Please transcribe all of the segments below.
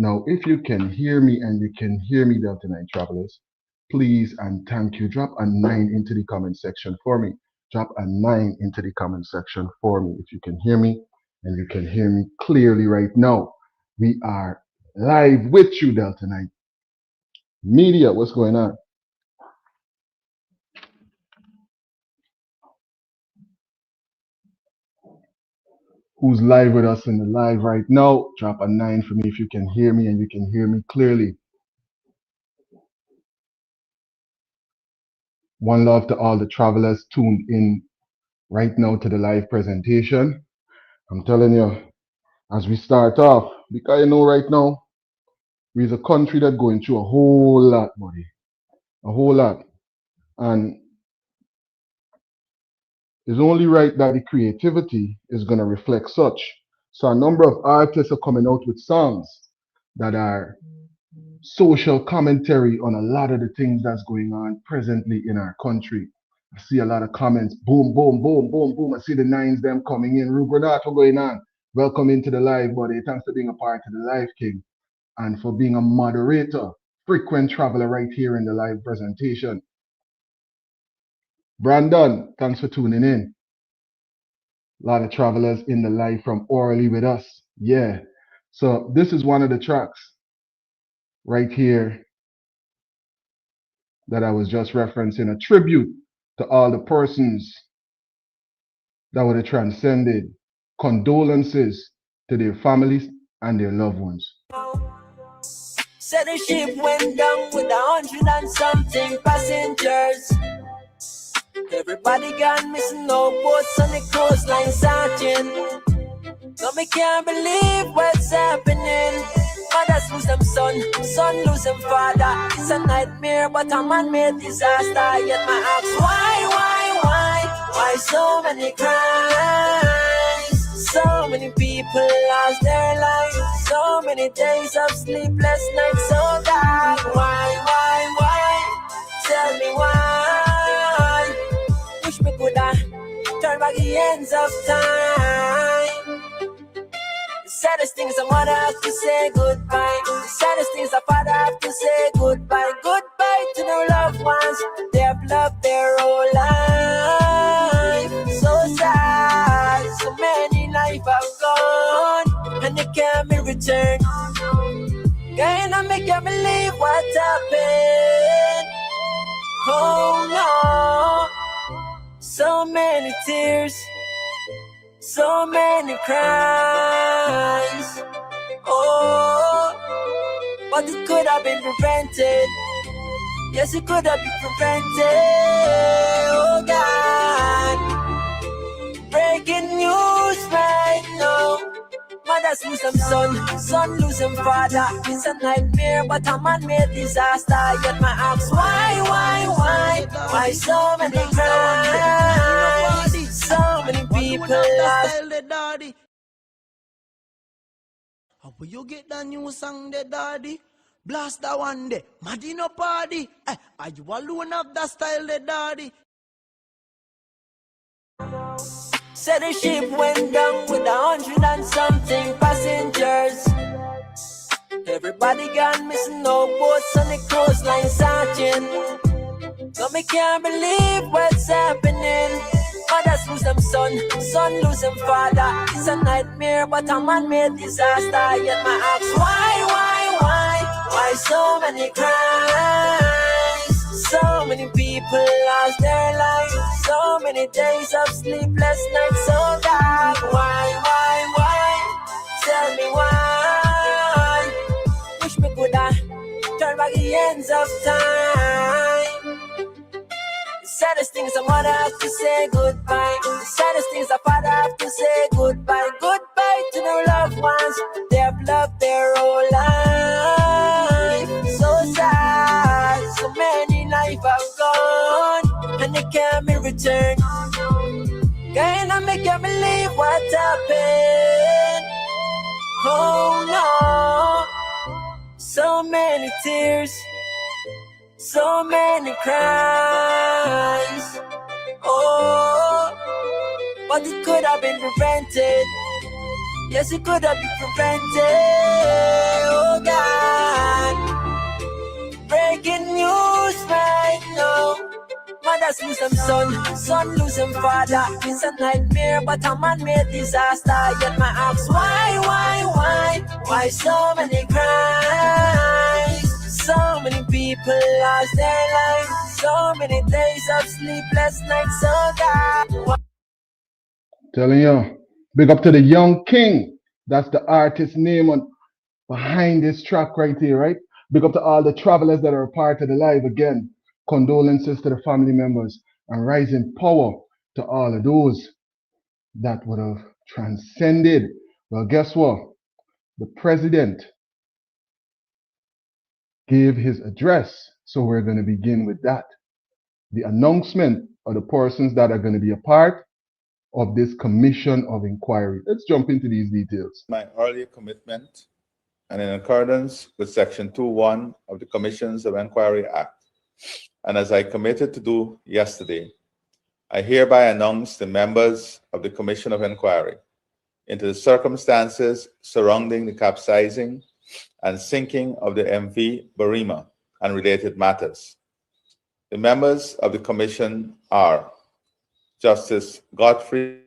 Now, if you can hear me and you can hear me, Delta9 travelers, please and thank you. Drop a 9 into the comment section for me. Drop a 9 into the comment section for me if you can hear me and you can hear me clearly right now. We are live with you, Delta9 Media. What's going on? Who's live with us in the live right now? Drop a 9 for me if you can hear me and you can hear me clearly. One love to all the travelers tuned in right now to the live presentation. I'm telling you, as we start off, because you know right now, we're a country that's going through a whole lot, buddy. A whole lot. And it's only right that the creativity is going to reflect such. So a number of artists are coming out with songs that are social commentary on a lot of the things that's going on presently in our country. I see a lot of comments, boom, boom, boom, boom, boom. I see the nines them coming in. Rugranato going on. Welcome into the live, buddy. Thanks for being a part of the live, King, and for being a moderator, frequent traveler right here in the live presentation. Brandon, thanks for tuning in. A lot of travelers in the live from Orally with us. Yeah. So this is one of the tracks right here that I was just referencing, a tribute to all the persons that would have transcended, condolences to their families and their loved ones. Said the ship went down with 100 and something passengers. Everybody gone missing, no boats on the coastline searching. No, me can't believe what's happening. Mothers lose them son lose them father. It's a nightmare, but a man-made disaster. Yet my ask, why so many crimes? So many people lost their lives. So many days of sleepless nights. So dark, why? Tell me why. Wish me coulda turn back the ends of time. Saddest things a mother have to say goodbye. The saddest things a father have to say goodbye. Goodbye to their loved ones. They have loved their whole life. So sad. So many life have gone and they can't be returned. Can I make you believe what happened? Oh no. So many tears. So many cries, oh, but it could have been prevented. Yes, it could have been prevented. Oh God, breaking news right now. Mothers lose them son lose them father. It's a nightmare, but a man-made disaster. Yet my ask, why so many crimes? So many people lost. How will you get the new song, the daddy? Blast that one day, Madino party. Are you alone of that style, the daddy? Said the ship went down with 100 and something passengers. Everybody gone missing, no boats on the coastline searching. No, me can't believe what's happening. Mothers lose them son lose them father. It's a nightmare, but a man-made disaster. Yet my ask, why so many crimes? So many people lost their lives. So many days of sleepless nights. So dark, why? Tell me why. Wish me coulda turn back the ends of time. Saddest things a mother have to say goodbye. The saddest things a father have to say goodbye. Goodbye to their loved ones. They have loved their whole life. So sad. So many life have gone and they can't be returned. Can I make you believe what happened? Oh no. So many tears. So many cries, oh, but it could have been prevented. Yes, it could have been prevented. Oh God. Breaking news right now. Mothers lose them son lose them father. It's a nightmare, but a man-made disaster. Yet my ask why so many crimes? So many people lost their lives. So many days of sleepless nights. So God. Telling you, big up to the young king. That's the artist name on behind this track right here, right? Big up to all the travelers that are a part of the live again. Condolences to the family members and rising power to all of those that would have transcended. Well, guess what? The president gave his address. So we're going to begin with that. The announcement of the persons that are going to be a part of this commission of inquiry. Let's jump into these details. My earlier commitment, and in accordance with Section 2.1 of the Commissions of Inquiry Act, and as I committed to do yesterday, I hereby announce the members of the Commission of Inquiry into the circumstances surrounding the capsizing and sinking of the MV Barima and related matters. The members of the Commission are Justice Godfrey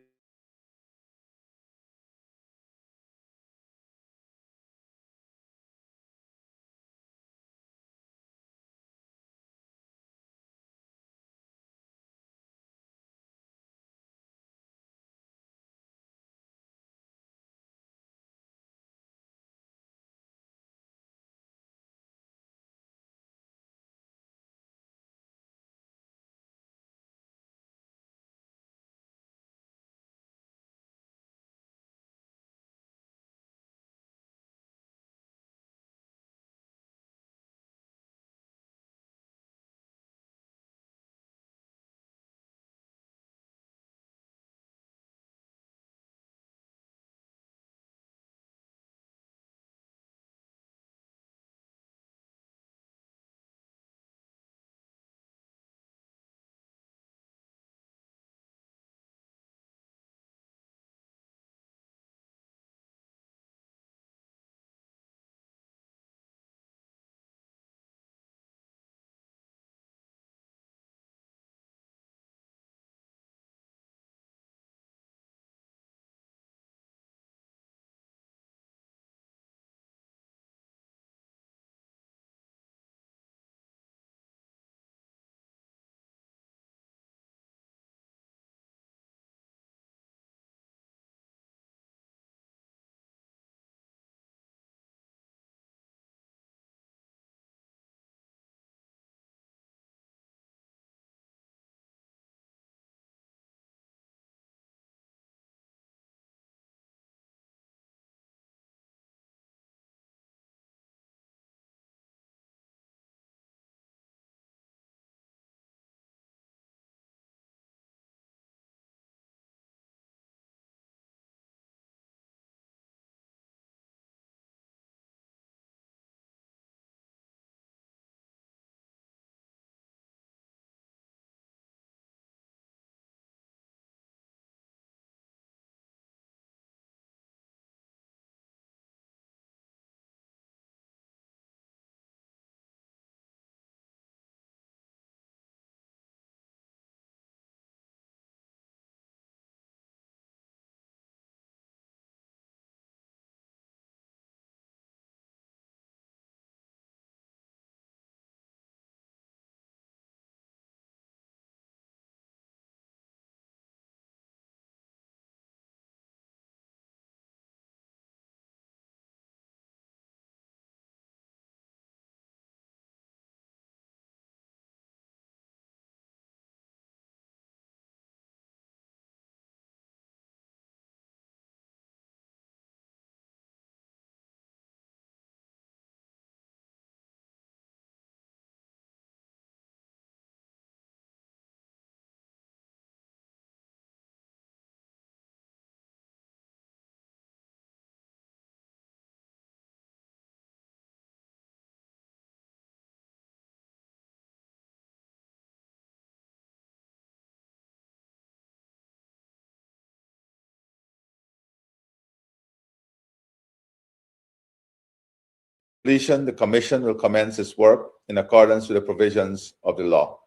completion, the Commission will commence its work in accordance with the provisions of the law.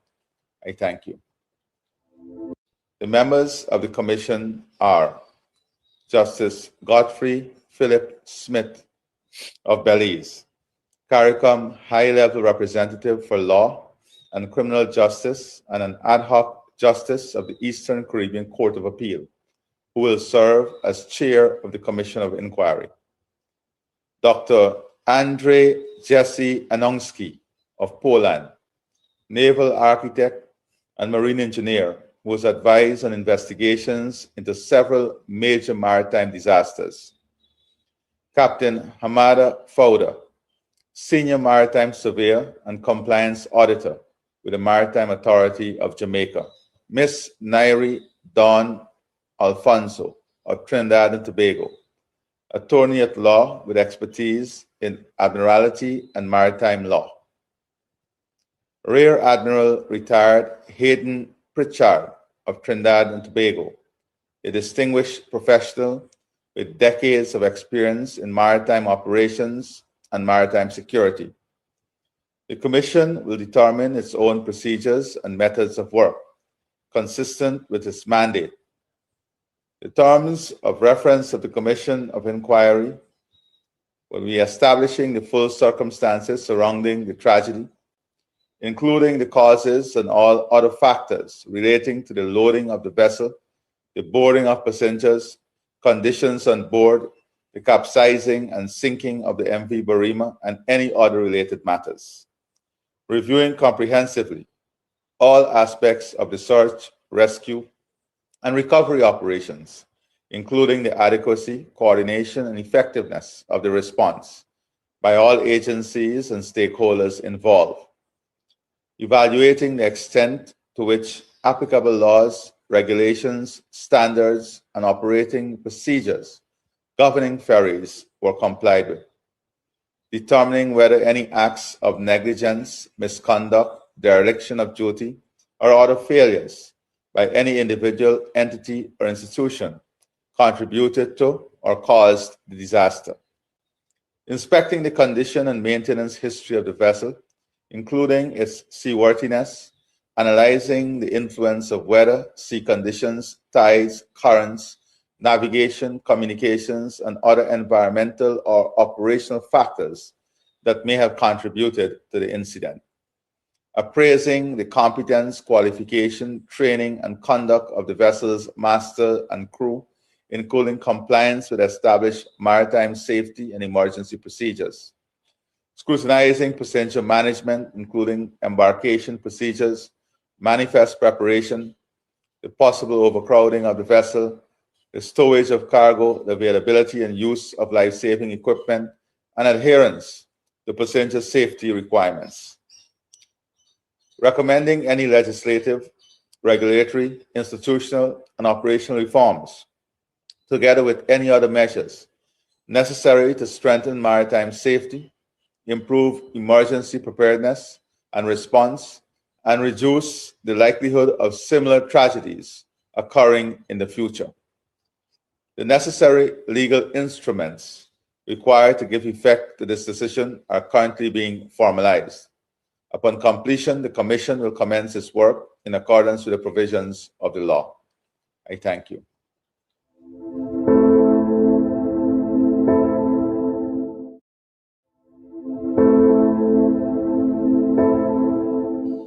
I thank you. The members of the Commission are Justice Godfrey Philip Smith of Belize, CARICOM High-Level Representative for Law and Criminal Justice and an ad hoc Justice of the Eastern Caribbean Court of Appeal, who will serve as Chair of the Commission of Inquiry. Dr. Andrzej Jesse Anonski of Poland, Naval Architect and Marine Engineer, who was advised on investigations into several major maritime disasters. Captain Hamada Fowda, Senior Maritime Surveyor and Compliance Auditor with the Maritime Authority of Jamaica. Miss Nairi Dawn Alfonso of Trinidad and Tobago, Attorney at Law with expertise in Admiralty and Maritime Law. Rear Admiral Retired Hayden Pritchard of Trinidad and Tobago, a distinguished professional with decades of experience in maritime operations and maritime security. The Commission will determine its own procedures and methods of work, consistent with its mandate. The terms of reference of the Commission of Inquiry will be establishing the full circumstances surrounding the tragedy, including the causes and all other factors relating to the loading of the vessel, the boarding of passengers, conditions on board, the capsizing and sinking of the MV Barima, and any other related matters. Reviewing comprehensively all aspects of the search, rescue, and recovery operations, including the adequacy, coordination, and effectiveness of the response by all agencies and stakeholders involved. Evaluating the extent to which applicable laws, regulations, standards, and operating procedures governing ferries were complied with. Determining whether any acts of negligence, misconduct, dereliction of duty, or other failures by any individual, entity, or institution contributed to or caused the disaster. Inspecting the condition and maintenance history of the vessel, including its seaworthiness, analyzing the influence of weather, sea conditions, tides, currents, navigation, communications, and other environmental or operational factors that may have contributed to the incident. Appraising the competence, qualification, training, and conduct of the vessel's master and crew, including compliance with established maritime safety and emergency procedures. Scrutinizing passenger management, including embarkation procedures, manifest preparation, the possible overcrowding of the vessel, the stowage of cargo, the availability and use of life-saving equipment, and adherence to passenger safety requirements. Recommending any legislative, regulatory, institutional, and operational reforms, together with any other measures necessary to strengthen maritime safety, improve emergency preparedness and response, and reduce the likelihood of similar tragedies occurring in the future. The necessary legal instruments required to give effect to this decision are currently being formalized. Upon completion, the Commission will commence its work in accordance with the provisions of the law. I thank you.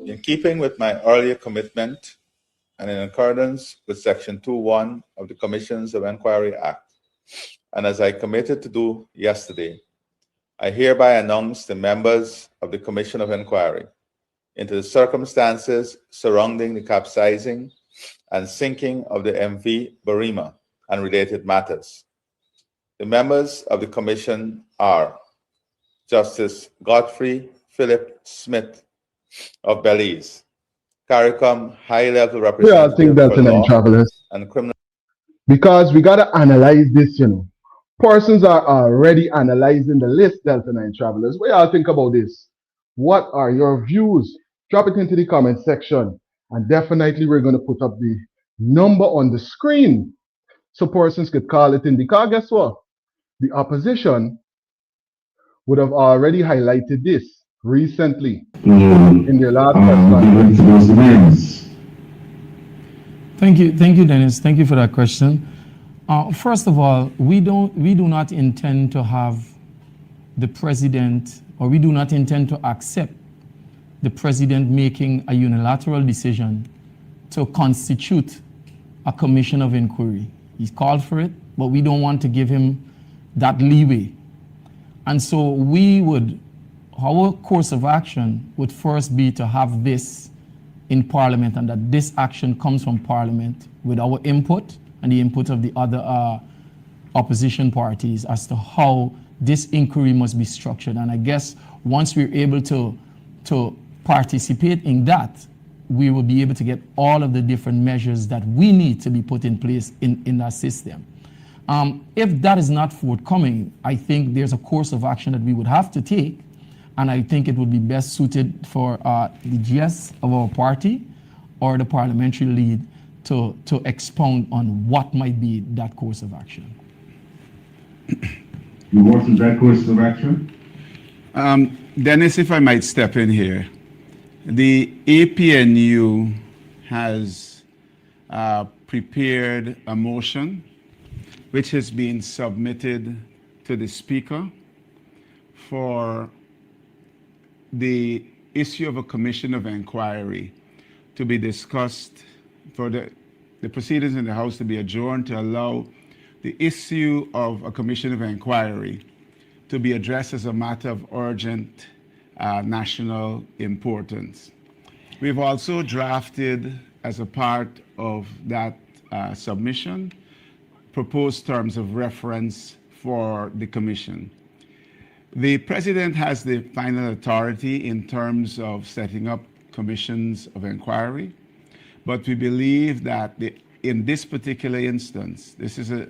In keeping with my earlier commitment and in accordance with Section 2.1 of the Commissions of Inquiry Act, and as I committed to do yesterday, I hereby announce the members of the Commission of Inquiry into the circumstances surrounding the capsizing and sinking of the MV Barima and related matters. The members of the Commission are Justice Godfrey Philip Smith of Belize, CARICOM High-Level Representative I think that's for an Law travelers. and Criminal. Because we got to analyze this, Persons are already analyzing the list, Delta9 travelers. What y'all think about this? What are your views? Drop it into the comment section. And definitely we're going to put up the number on the screen so persons could call it in. Because guess what? The opposition would have already highlighted this recently in their last press conference. Thank you, Dennis. Thank you for that question. First of all, we do not intend to have the president, or we do not intend to accept the president making a unilateral decision to constitute a commission of inquiry. He's called for it, but we don't want to give him that leeway. And so our course of action would first be to have this in Parliament, and that this action comes from Parliament with our input and the input of the other opposition parties as to how this inquiry must be structured. And I guess once we're able to participate in that, we will be able to get all of the different measures that we need to be put in place in that system. If that is not forthcoming, I think there's a course of action that we would have to take, and I think it would be best suited for the GS of our party or the parliamentary lead to expound on what might be that course of action. What is that course of action? Dennis, if I might step in here. The APNU has prepared a motion which has been submitted to the Speaker for the issue of a commission of inquiry to be discussed, for the proceedings in the House to be adjourned to allow the issue of a commission of inquiry to be addressed as a matter of urgent national importance. We've also drafted, as a part of that submission, proposed terms of reference for the commission. The President has the final authority in terms of setting up commissions of inquiry, but we believe that in this particular instance, this is a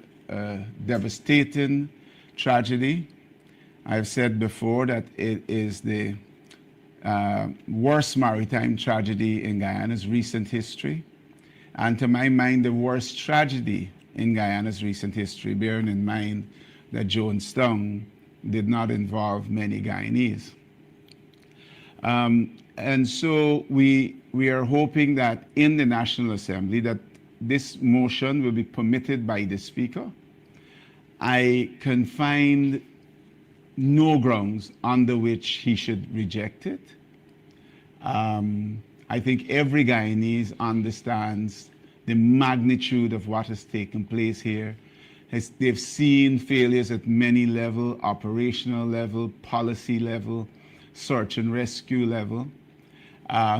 devastating tragedy. I've said before that it is the worst maritime tragedy in Guyana's recent history, and to my mind, the worst tragedy in Guyana's recent history, bearing in mind that Jonestown did not involve many Guyanese. And so we are hoping that in the National Assembly that this motion will be permitted by the Speaker. I can find no grounds under which he should reject it. I think every Guyanese understands the magnitude of what has taken place here. They've seen failures at many levels: operational level, policy level, search and rescue level,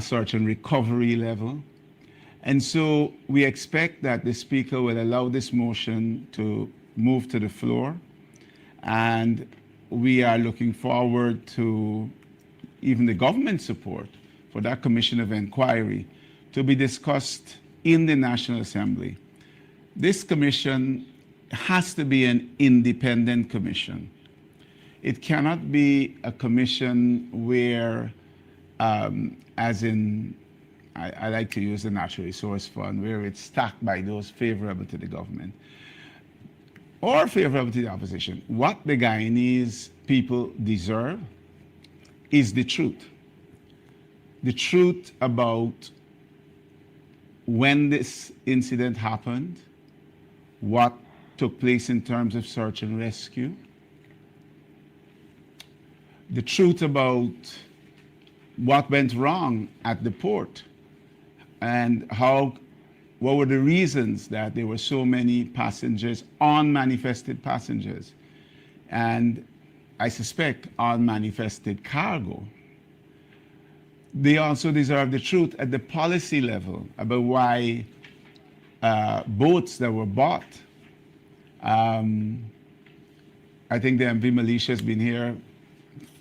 search and recovery level. And so we expect that the Speaker will allow this motion to move to the floor, and we are looking forward to even the government support for that commission of inquiry to be discussed in the National Assembly. This commission has to be an independent commission. It cannot be a commission where, as in, I like to use the Natural Resource Fund, where it's stacked by those favorable to the government or favorable to the opposition. What the Guyanese people deserve is the truth. The truth about when this incident happened, what took place in terms of search and rescue, the truth about what went wrong at the port, and what were the reasons that there were so many passengers, unmanifested passengers, and I suspect unmanifested cargo. They also deserve the truth at the policy level about why boats that were bought. I think the MV Militia has been here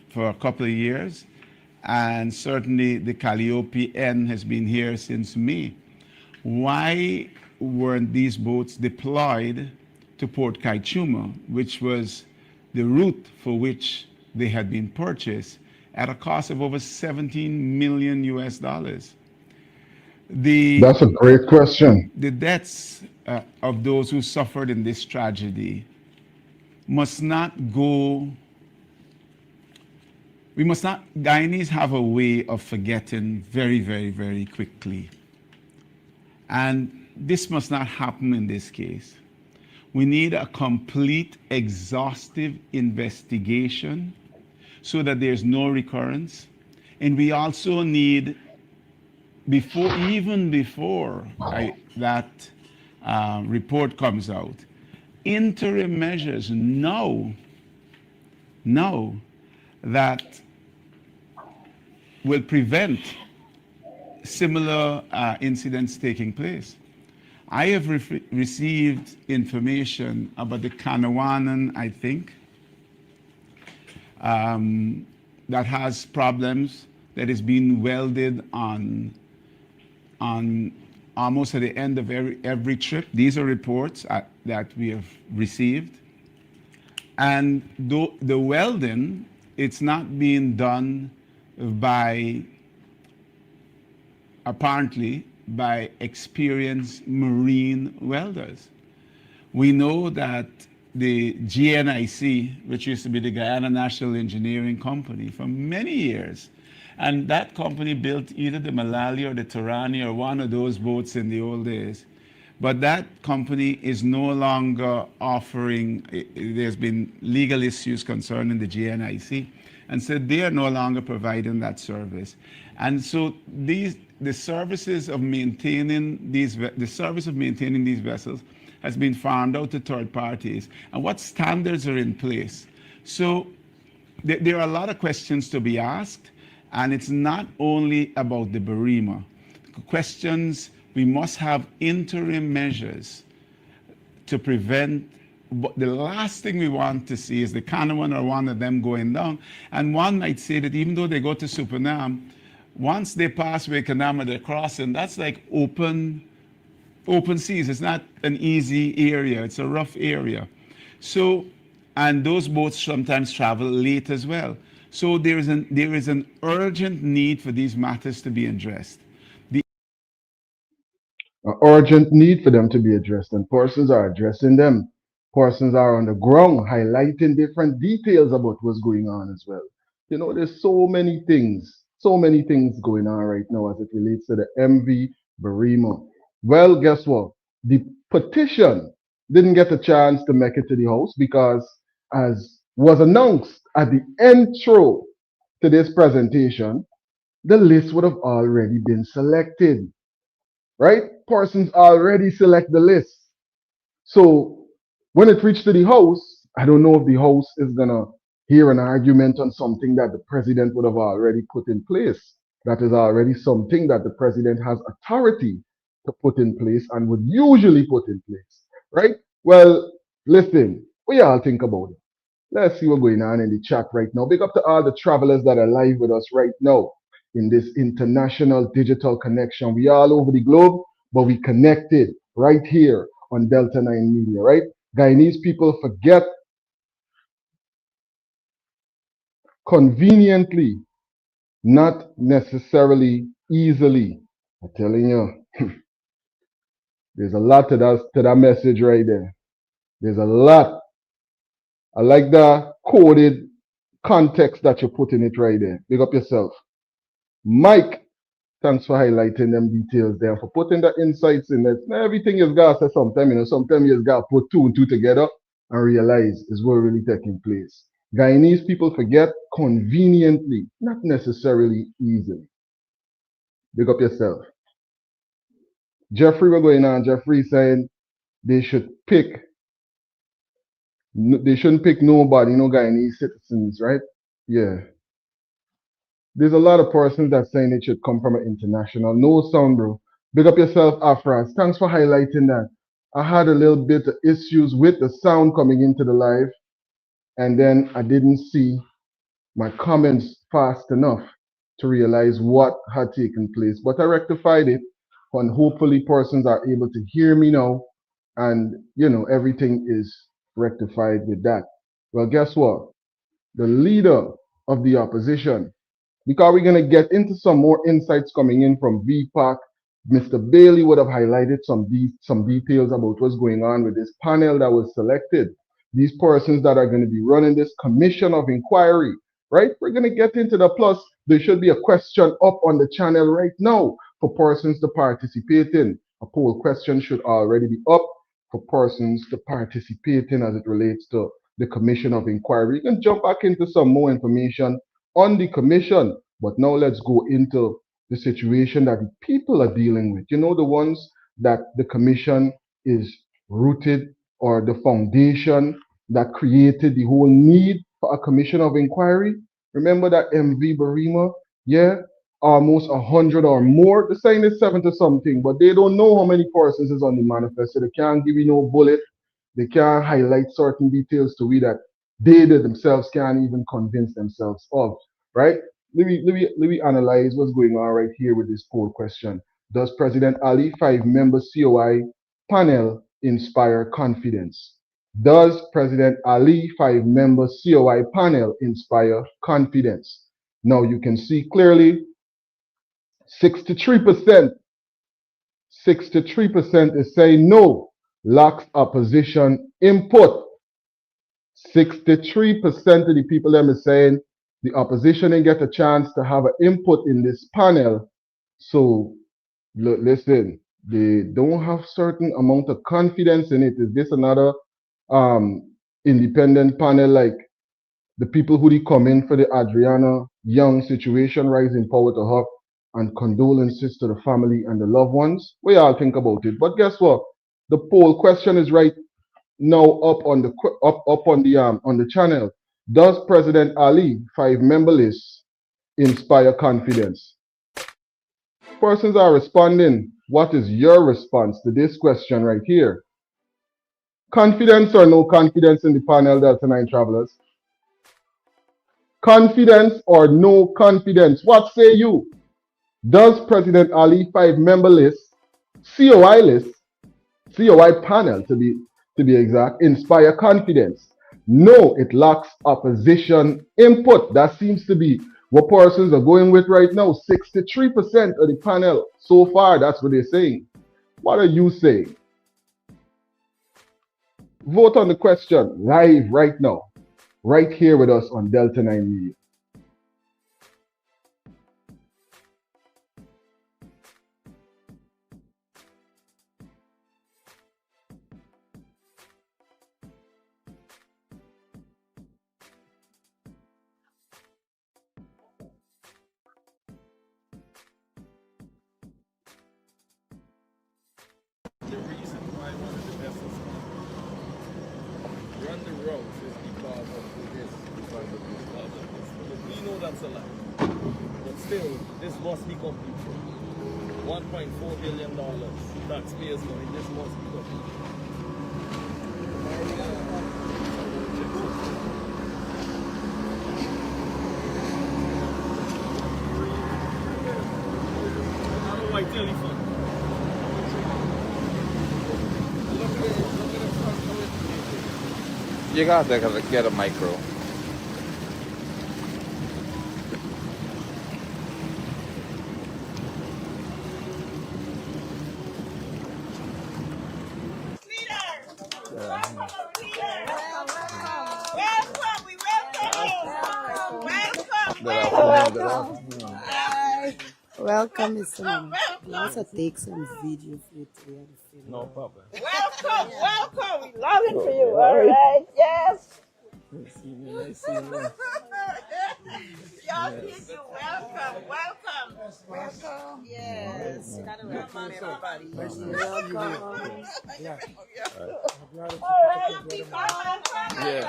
for a couple of years, and certainly the Calliope N has been here since May. Why weren't these boats deployed to Port Kaituma, which was the route for which they had been purchased, at a cost of over $17 million US? That's a great question. The deaths of those who suffered in this tragedy must not go we must not, Guyanese have a way of forgetting very, very, very quickly. And this must not happen in this case. We need a complete, exhaustive investigation so that there's no recurrence. And we also need, even before that report comes out, interim measures now that will prevent similar incidents taking place. I have received information about the Kanawanan, I think, that has problems, that is being welded on almost at the end of every trip. These are reports that we have received. And the welding, it's not being done apparently by experienced marine welders. We know that the GNIC, which used to be the Guyana National Engineering Company for many years, and that company built either the Malali or the Torani or one of those boats in the old days. But that company is no longer offering, there's been legal issues concerning the GNIC, and so they are no longer providing that service. And so the services of maintaining these vessels has been farmed out to third parties. And what standards are in place? So there are a lot of questions to be asked, and it's not only about the Barima. Questions, we must have interim measures to prevent. But the last thing we want to see is the Kanawan or one of them going down. And one might say that even though they go to Supanam, once they pass Wakanama, they're crossing, that's like open seas. It's not an easy area, it's a rough area. So, and those boats sometimes travel late as well. So there is an urgent need for these matters to be addressed. An urgent need for them to be addressed, and persons are addressing them. Persons are on the ground highlighting different details about what's going on as well. You know, there's so many things going on right now as it relates to the MV Barima. Well, guess what? The petition didn't get a chance to make it to the House because, as was announced at the intro to this presentation, the list would have already been selected, right? Persons already select the list. So when it reached to the House, I don't know if the House is going to hear an argument on something that the president would have already put in place. That is already something that the president has authority to put in place and would usually put in place, right? Well, listen, what y'all think about it? Let's see what's going on in the chat right now. Big up to all the travelers that are live with us right now in this international digital connection. We all over the globe, but we connected right here on Delta9 Media, right? Guyanese people forget conveniently, not necessarily easily. I'm telling you, there's a lot to that message right there. There's a lot. I like the coded context that you put in it right there. Big up yourself. Mike, thanks for highlighting them details there, for putting the insights in there. Now, everything is got to say sometime, you know, sometimes you got to put two and two together and realize is what really taking place. Guyanese people forget conveniently, not necessarily easily. Big up yourself. Jeffrey, we're going on. Jeffrey saying they shouldn't pick nobody, no Guyanese citizens, right? Yeah. There's a lot of persons that saying it should come from an international. No sound, bro. Big up yourself, Afras. Thanks for highlighting that. I had a little bit of issues with the sound coming into the live, and then I didn't see my comments fast enough to realize what had taken place. But I rectified it, and hopefully persons are able to hear me now, and you know, everything is rectified with that. Well, guess what? The leader of the opposition, because we're going to get into some more insights coming in from VPAC. Mr. Bailey would have highlighted some details about what's going on with this panel that was selected. These persons that are going to be running this commission of inquiry right? We're going to get into the plus. There should be a question up on the channel right now for persons to participate in. A poll question should already be up for persons to participate in as it relates to the Commission of Inquiry. You can jump back into some more information on the commission, but now let's go into the situation that the people are dealing with. You know, the ones that the commission is rooted, or the foundation that created the whole need for a commission of inquiry. Remember that MV Barima? Yeah, almost 100 or more. The saying is 70 something, but they don't know how many persons is on the manifest, so they can't give you no bullet. They can't highlight certain details to we that they themselves can't even convince themselves of, right? Let me analyze what's going on right here with this poll question. Does President Ali five-member COI panel inspire confidence? Does President Ali five-member COI panel inspire confidence? Now you can see clearly 63%, 63% is saying no, lacks opposition input. 63% of the people them is saying the opposition didn't get a chance to have an input in this panel. So listen, they don't have certain amount of confidence in it. Is this another independent panel like the people who come in for the Adriana Young situation, rising power to her, and condolences to the family and the loved ones? We all think about it. But guess what? The poll question is right now up on the channel. Does President Ali five-member list inspire confidence? Persons are responding. What is your response to this question right here? Confidence or no confidence in the panel, Delta9 travelers? Confidence or no confidence? What say you? Does President Ali five-member list, COI list, COI panel to be exact, inspire confidence? No, it lacks opposition input. That seems to be what persons are going with right now. 63% of the panel so far, that's what they're saying. What are you saying? Vote on the question live right now, right here with us on Delta9 Media. The reason why one of the vessels run the routes is because of this. But we know that's a lie. But still, this must be completed. $1.4 billion taxpayers money, this must be completed. White telephone. You gotta get a micro. Welcome, Mr. Man. We also take some video for you. No problem. Welcome, welcome. We love it for you. All right, yes. Nice seeing you. Nice seeing you. Y'all people, welcome, welcome. Welcome. Yes. Welcome, everybody. Welcome. Yeah. All right, people, welcome. Yeah.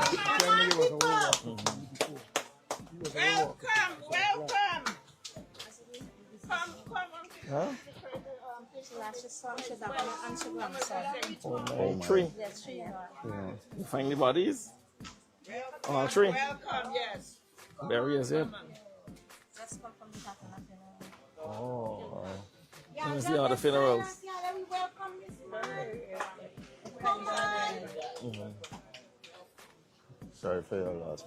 Welcome, welcome. Come on. Huh? Oh, three. Yeah. You find the bodies? All three. Welcome, yes. Barriers, yeah. Oh. Let me see all the funerals. Sorry for your loss.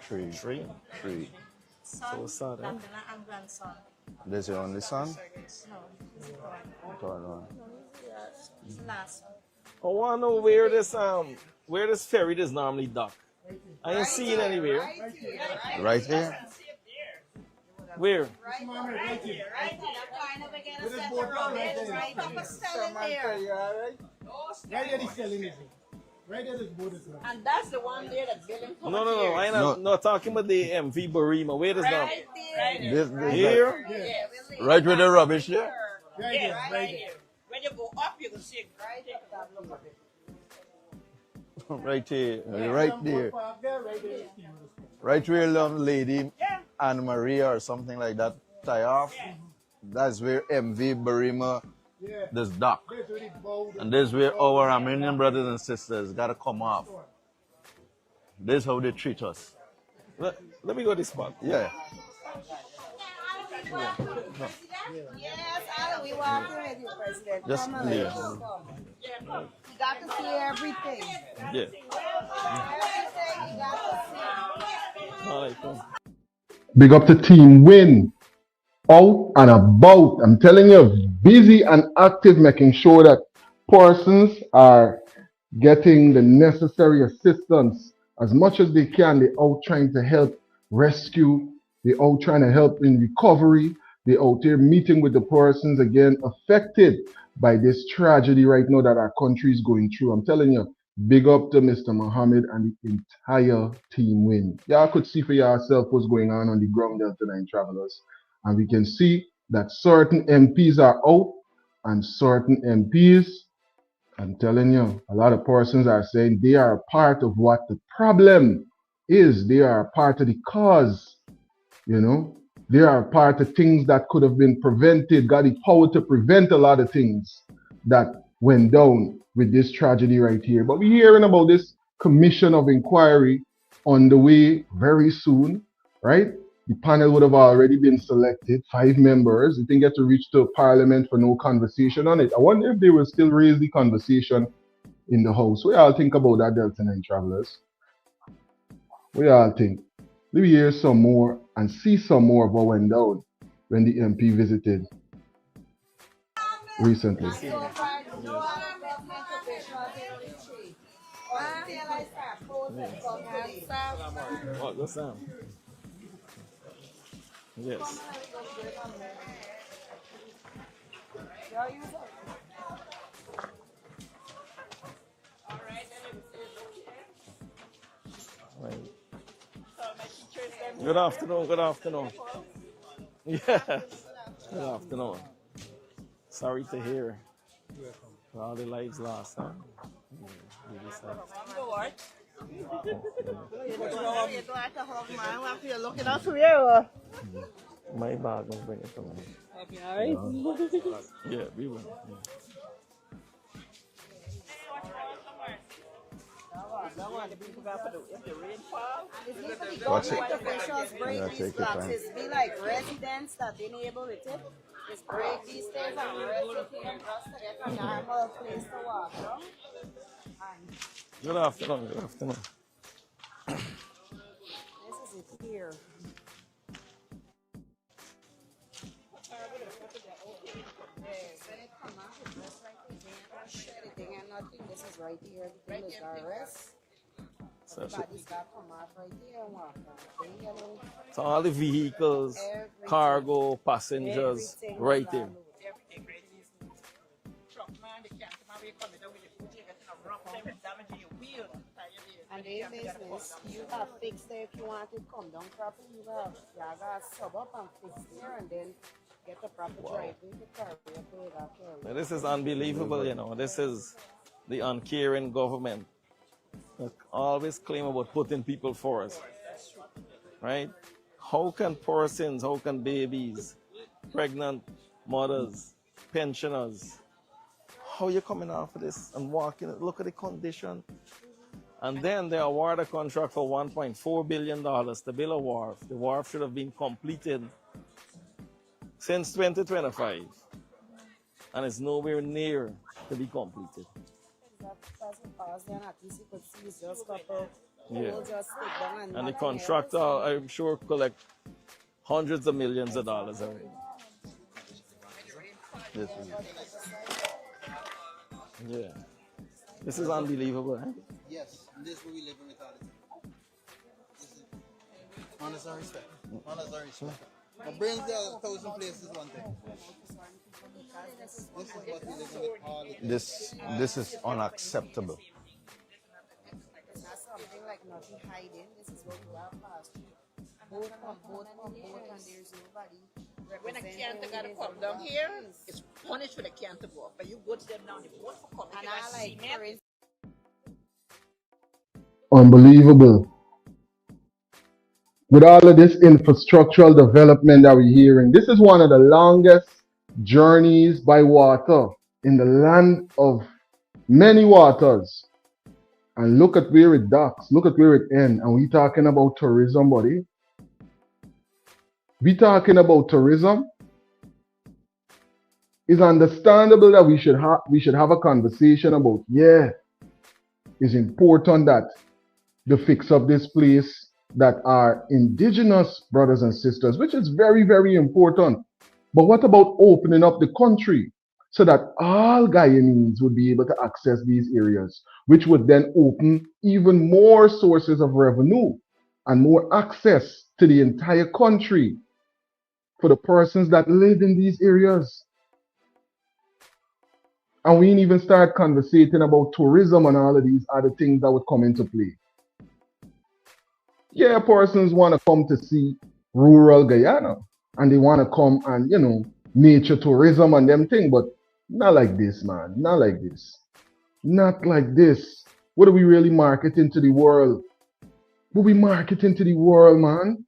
Three. So sad, eh? This your only son? No. Third one. Last one. I want to know where this ferry is normally docked. I ain't seen it anywhere. Right here? Where? Right here. Right and that's the one there that's building. No. I'm not talking about the MV Barima. Where is that? Right there. Here? Right with the rubbish there? Right there. When you go up, you can see it right there. Right here, right there. Right where lady Anna Maria or something like that tie off. That's where MV Barima, this dock. And this is where our Armenian brothers and sisters gotta come off. This is how they treat us. Let me go this spot. Yeah. Yes, Alan, we walking with you, President. Just Come on, leave. let's go. You got to see everything. Yeah. Everything you got to see. All right, cool. Big up to Team Win. Out and about. I'm telling you, busy and active, making sure that persons are getting the necessary assistance as much as they can. They're out trying to help rescue. They're out trying to help in recovery. They're out there meeting with the persons again affected by this tragedy right now that our country is going through. I'm telling you, big up to Mr. Mohamed and the entire Team Win. Y'all could see for yourself what's going on the ground, Delta9 travelers. And we can see that certain MPs are out and certain MPs, I'm telling you, a lot of persons are saying they are a part of what the problem is. They are a part of the cause, you know. They are a part of things that could have been prevented, got the power to prevent a lot of things that went down with this tragedy right here. But we're hearing about this commission of inquiry on the way very soon, right? The panel would have already been selected, 5 members. It didn't get to reach to Parliament for no conversation on it. I wonder if they will still raise the conversation in the House. What y'all think about that, Delta9 travelers? What y'all think? We hear some more and see some more of what went down when the MP visited recently. What? What's that? Yes. Right. Good afternoon, good afternoon. Yes. Good afternoon. Sorry to hear all the lives lost, huh? Really sad. Looking out for you. My bag will bring it for me. Alright. Yeah, we will. Watch it. Officials break Yeah, these take your blocks. time. It's be like residents that been able with it. Just break these things and resident just to get a normal place to walk, no? And Good afternoon, good afternoon. this is it here. This is right here. Everything is arrest. Everybody's got to come off right here and walk on. So all the vehicles, cargo, passengers, right there. And in business, you have fixed there if you want it come down properly. You got to sub up and fix there and then get the proper driveway to carry it. Now, this is unbelievable, you know. This is the uncaring government that always claim about putting people first, right? How can persons, how can babies, pregnant mothers, pensioners, how you coming off of this and walking? Look at the condition. And then they award a contract for $1.4 billion to build a wharf. The wharf should have been completed since 2025, and it's nowhere near to be completed. Yeah. And the contractor, I'm sure, collect hundreds of millions of dollars already. Yeah. This is unbelievable, huh? Yes, and this is what we live in all the time. Honest and respect. Honest and respect. My brains there 1,000 places one thing. This is unacceptable. It's not something like nothing hiding. This is what we are past. Both, and there's nobody. When a canter gotta come down here, it's punished when a canter go up. But you go to them down the boat for coming. And I like cement. Unbelievable. With all of this infrastructural development that we're hearing, this is one of the longest journeys by water in the land of many waters. And look at where it docks, look at where it ends. And we talking about tourism, buddy. We talking about tourism. It's understandable that we should have a conversation about, yeah, it's important that the fix of this place that are indigenous brothers and sisters, which is very, very important. But what about opening up the country so that all Guyanese would be able to access these areas, which would then open even more sources of revenue and more access to the entire country for the persons that live in these areas. And we didn't even start conversating about tourism and all of these other things that would come into play. Yeah, persons want to come to see rural Guyana and they want to come and, you know, nature tourism and them thing, but not like this, man. Not like this. Not like this. What are we really marketing to the world? What we marketing to the world, man?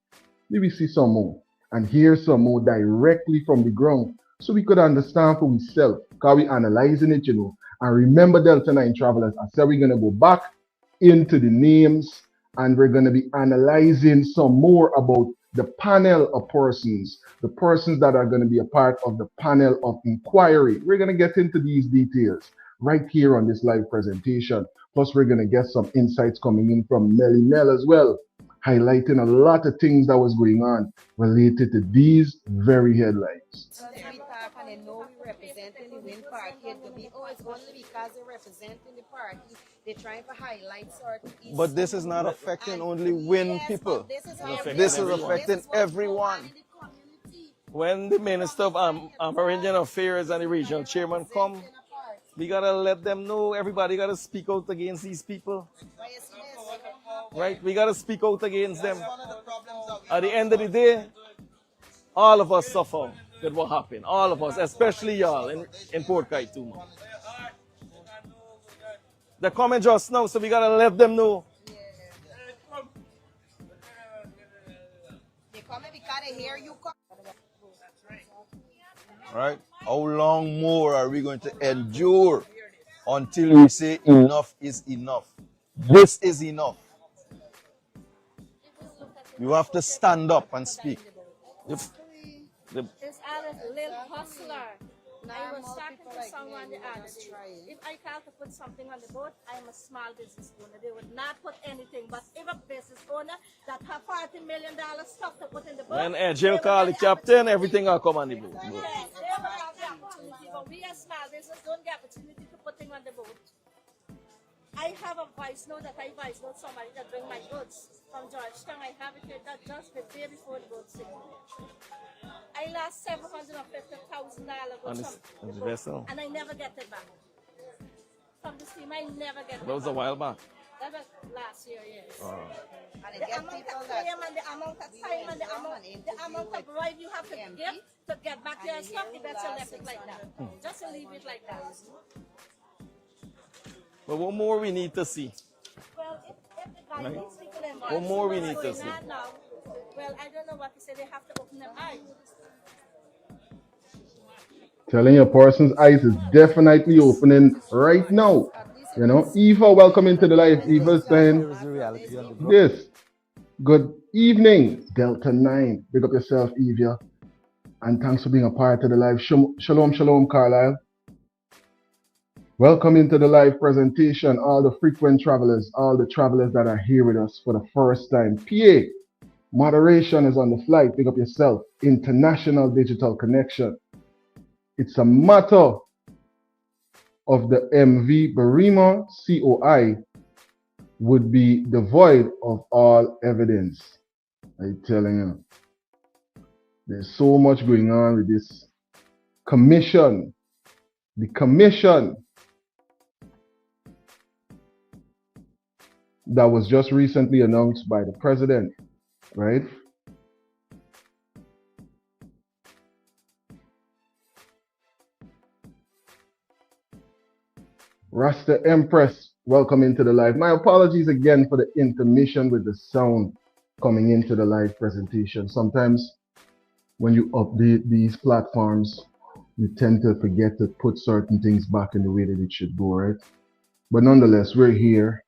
Maybe see some more and hear some more directly from the ground so we could understand for ourselves, because we analyzing it, you know. And remember, Delta9 travelers, I said we're going to go back into the names and we're going to be analyzing some more about the panel of persons, the persons that are going to be a part of the panel of inquiry. We're going to get into these details right here on this live presentation. Plus, we're going to get some insights coming in from Melly Mel as well, highlighting a lot of things that was going on related to these very headlines. So we talk and they know we representing the wind party. It could be, oh, it's only because they're representing the party. They're trying to highlight certain issues. But this is not affecting only wind people. This is affecting everyone. When the Minister of Amerindian Affairs and the regional chairman come, we gotta let them know. Everybody gotta speak out against these people. Right? We gotta speak out against them. At the end of the day, all of us suffer with what happened. All of us, especially y'all in Port Kaituma. They're coming just now, so we gotta let them know. They coming because they hear you come. Right? How long more are we going to endure until we say enough is enough? This is enough. You have to stand up and speak. It's Alice, little hustler. I was talking to someone the other day. If I can't put something on the boat, I'm a small business owner. They would not put anything. But if a business owner that have $40 million stuff to put in the boat, when jail call the captain, everything will come on the boat. Yes, they would have the opportunity. But we as small business don't get opportunity to put things on the boat. I have a voice note that I voice note somebody that bring my goods from Georgetown. I have it here that just the day before the boat sinking. I lost $750,000 on the vessel, and I never get it back. From the steam, I never get it back. That was a while back. That was last year, yes. And The amount of time and the amount of time and the amount of bribe you have to give to get back your stuff, you better left it like that. Just to leave it like that. But what more we need to see? Well, if the guy needs people involved, what more we need to see? Now, well, I don't know what to say. They have to open their eyes. Telling your person's eyes is definitely opening right now. You know, Eva, welcome into the live. Eva saying, yes, good evening, Delta9. Big up yourself, Eva. And thanks for being a part of the live. Shalom, shalom, Carlisle. Welcome into the live presentation, all the frequent travelers, all the travelers that are here with us for the first time. PA, moderation is on the flight. Big up yourself. International Digital Connection. It's a matter of the MV Barima COI would be devoid of all evidence. I'm telling you, there's so much going on with this commission. The commission that was just recently announced by the president, right? Rasta Empress, welcome into the live. My apologies again for the intermission with the sound coming into the live presentation. Sometimes when you update these platforms, you tend to forget to put certain things back in the way that it should go, right? But nonetheless, we're here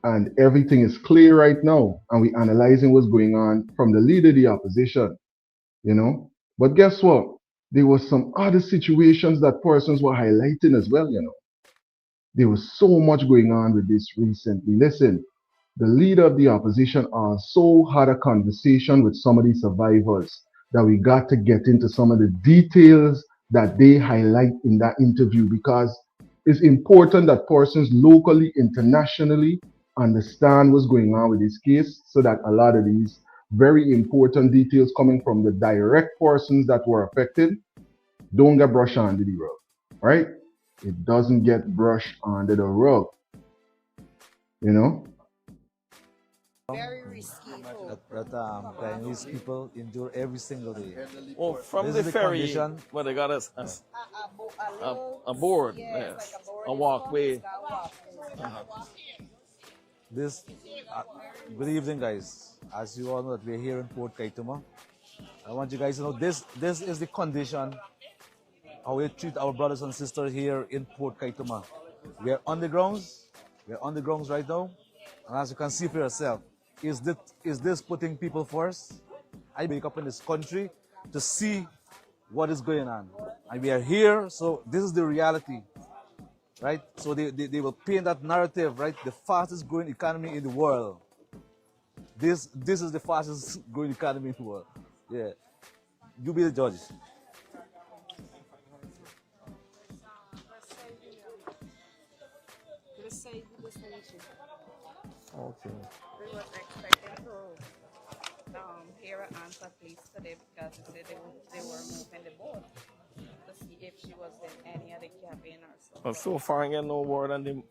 and everything is clear right now. And we're analyzing what's going on from the leader of the opposition, you know? But guess what? There was some other situations that persons were highlighting as well, you know? There was so much going on with this recently. Listen, the leader of the opposition also had a conversation with some of the survivors that we got to get into some of the details that they highlight in that interview, because it's important that persons locally, internationally understand what's going on with this case, so that a lot of these very important details coming from the direct persons that were affected don't get brushed under the rug, right? It doesn't get brushed under the rug, you know? Very risky. That Guyanese people endure every single day. Oh, from This the is the ferry, condition. where they got a board, yes, a walkway. This, good evening, guys. As you all know, that we're here in Port Kaituma. I want you guys to know this is the condition how we treat our brothers and sisters here in Port Kaituma. We are on the grounds. We are on the grounds right now. And as you can see for yourself, is this putting people first? I wake up in this country to see what is going on. And we are here, so this is the reality, right? So they will paint that narrative, right? The fastest growing economy in the world. This is the fastest growing economy in the world. Yeah. You be the judge. Okay. We was expecting to hear an answer please today, because they said they were moving the boat to see if she was in any other cabin or so. But so far, I get no word on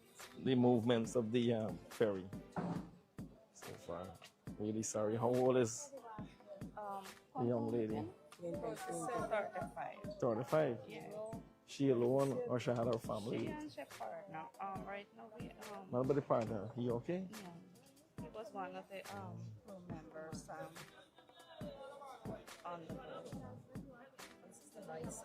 the movements of the ferry. So far, really sorry. How old is the young lady? 35. 35. Yeah. She alone, or she had her family? She and her partner. Right now we What about the partner? He okay? Yeah. It was one of the crew members on the boat. This is the vice.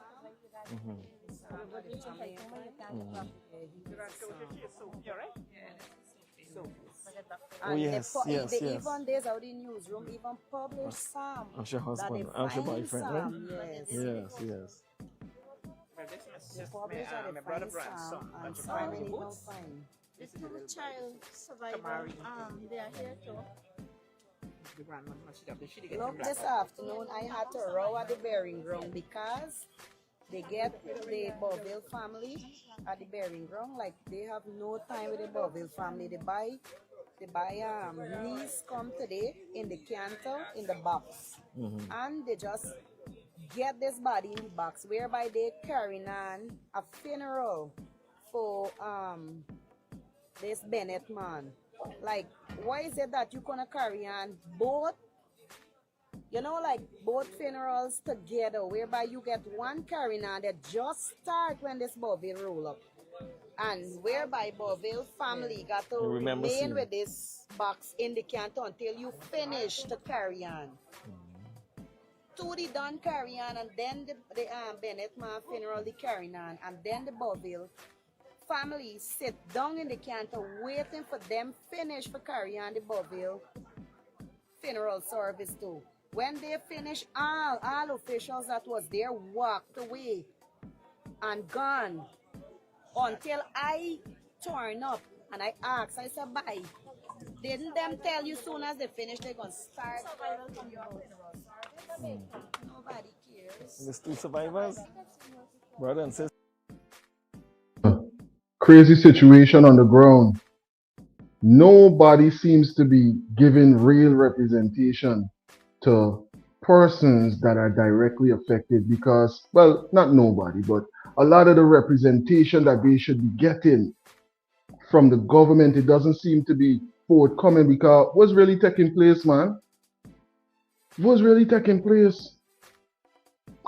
Oh yes, yes, they yes. even there's out in newsroom even published some. And your husband, that and your they boyfriend, find right? some, yes. Yes, yes. They publish that they find some, and some they don't find. The two child survivors, they are here too. Look, this afternoon I had to row at the bearing ground because they get the Boville family at the bearing ground. Like, they have no time with the Boville family. They buy knees come today in the canter in the box, and they just get this body in the box, whereby they carrying on a funeral for this Bennett man. Like, why is it that you gonna carry on both, you know, like both funerals together, whereby you get one carrying on that just start when this Boville roll up, and whereby Boville family got to remain with this box in the canton until you finish to carry on. To the done carry on, and then the Bennett man funeral the carrying on, and then the Boville family sit down in the canton waiting for them finish for carry on the Boville funeral service too. When they finish, all officials that was there walked away and gone until I turn up and I asked, I said, bye. Didn't them tell you soon as they finish they're gonna start? Nobody cares. The two survivors, brother and sister. Crazy situation on the ground. Nobody seems to be giving real representation to persons that are directly affected because, well, not nobody, but a lot of the representation that they should be getting from the government, it doesn't seem to be forthcoming because what's really taking place, man? What's really taking place?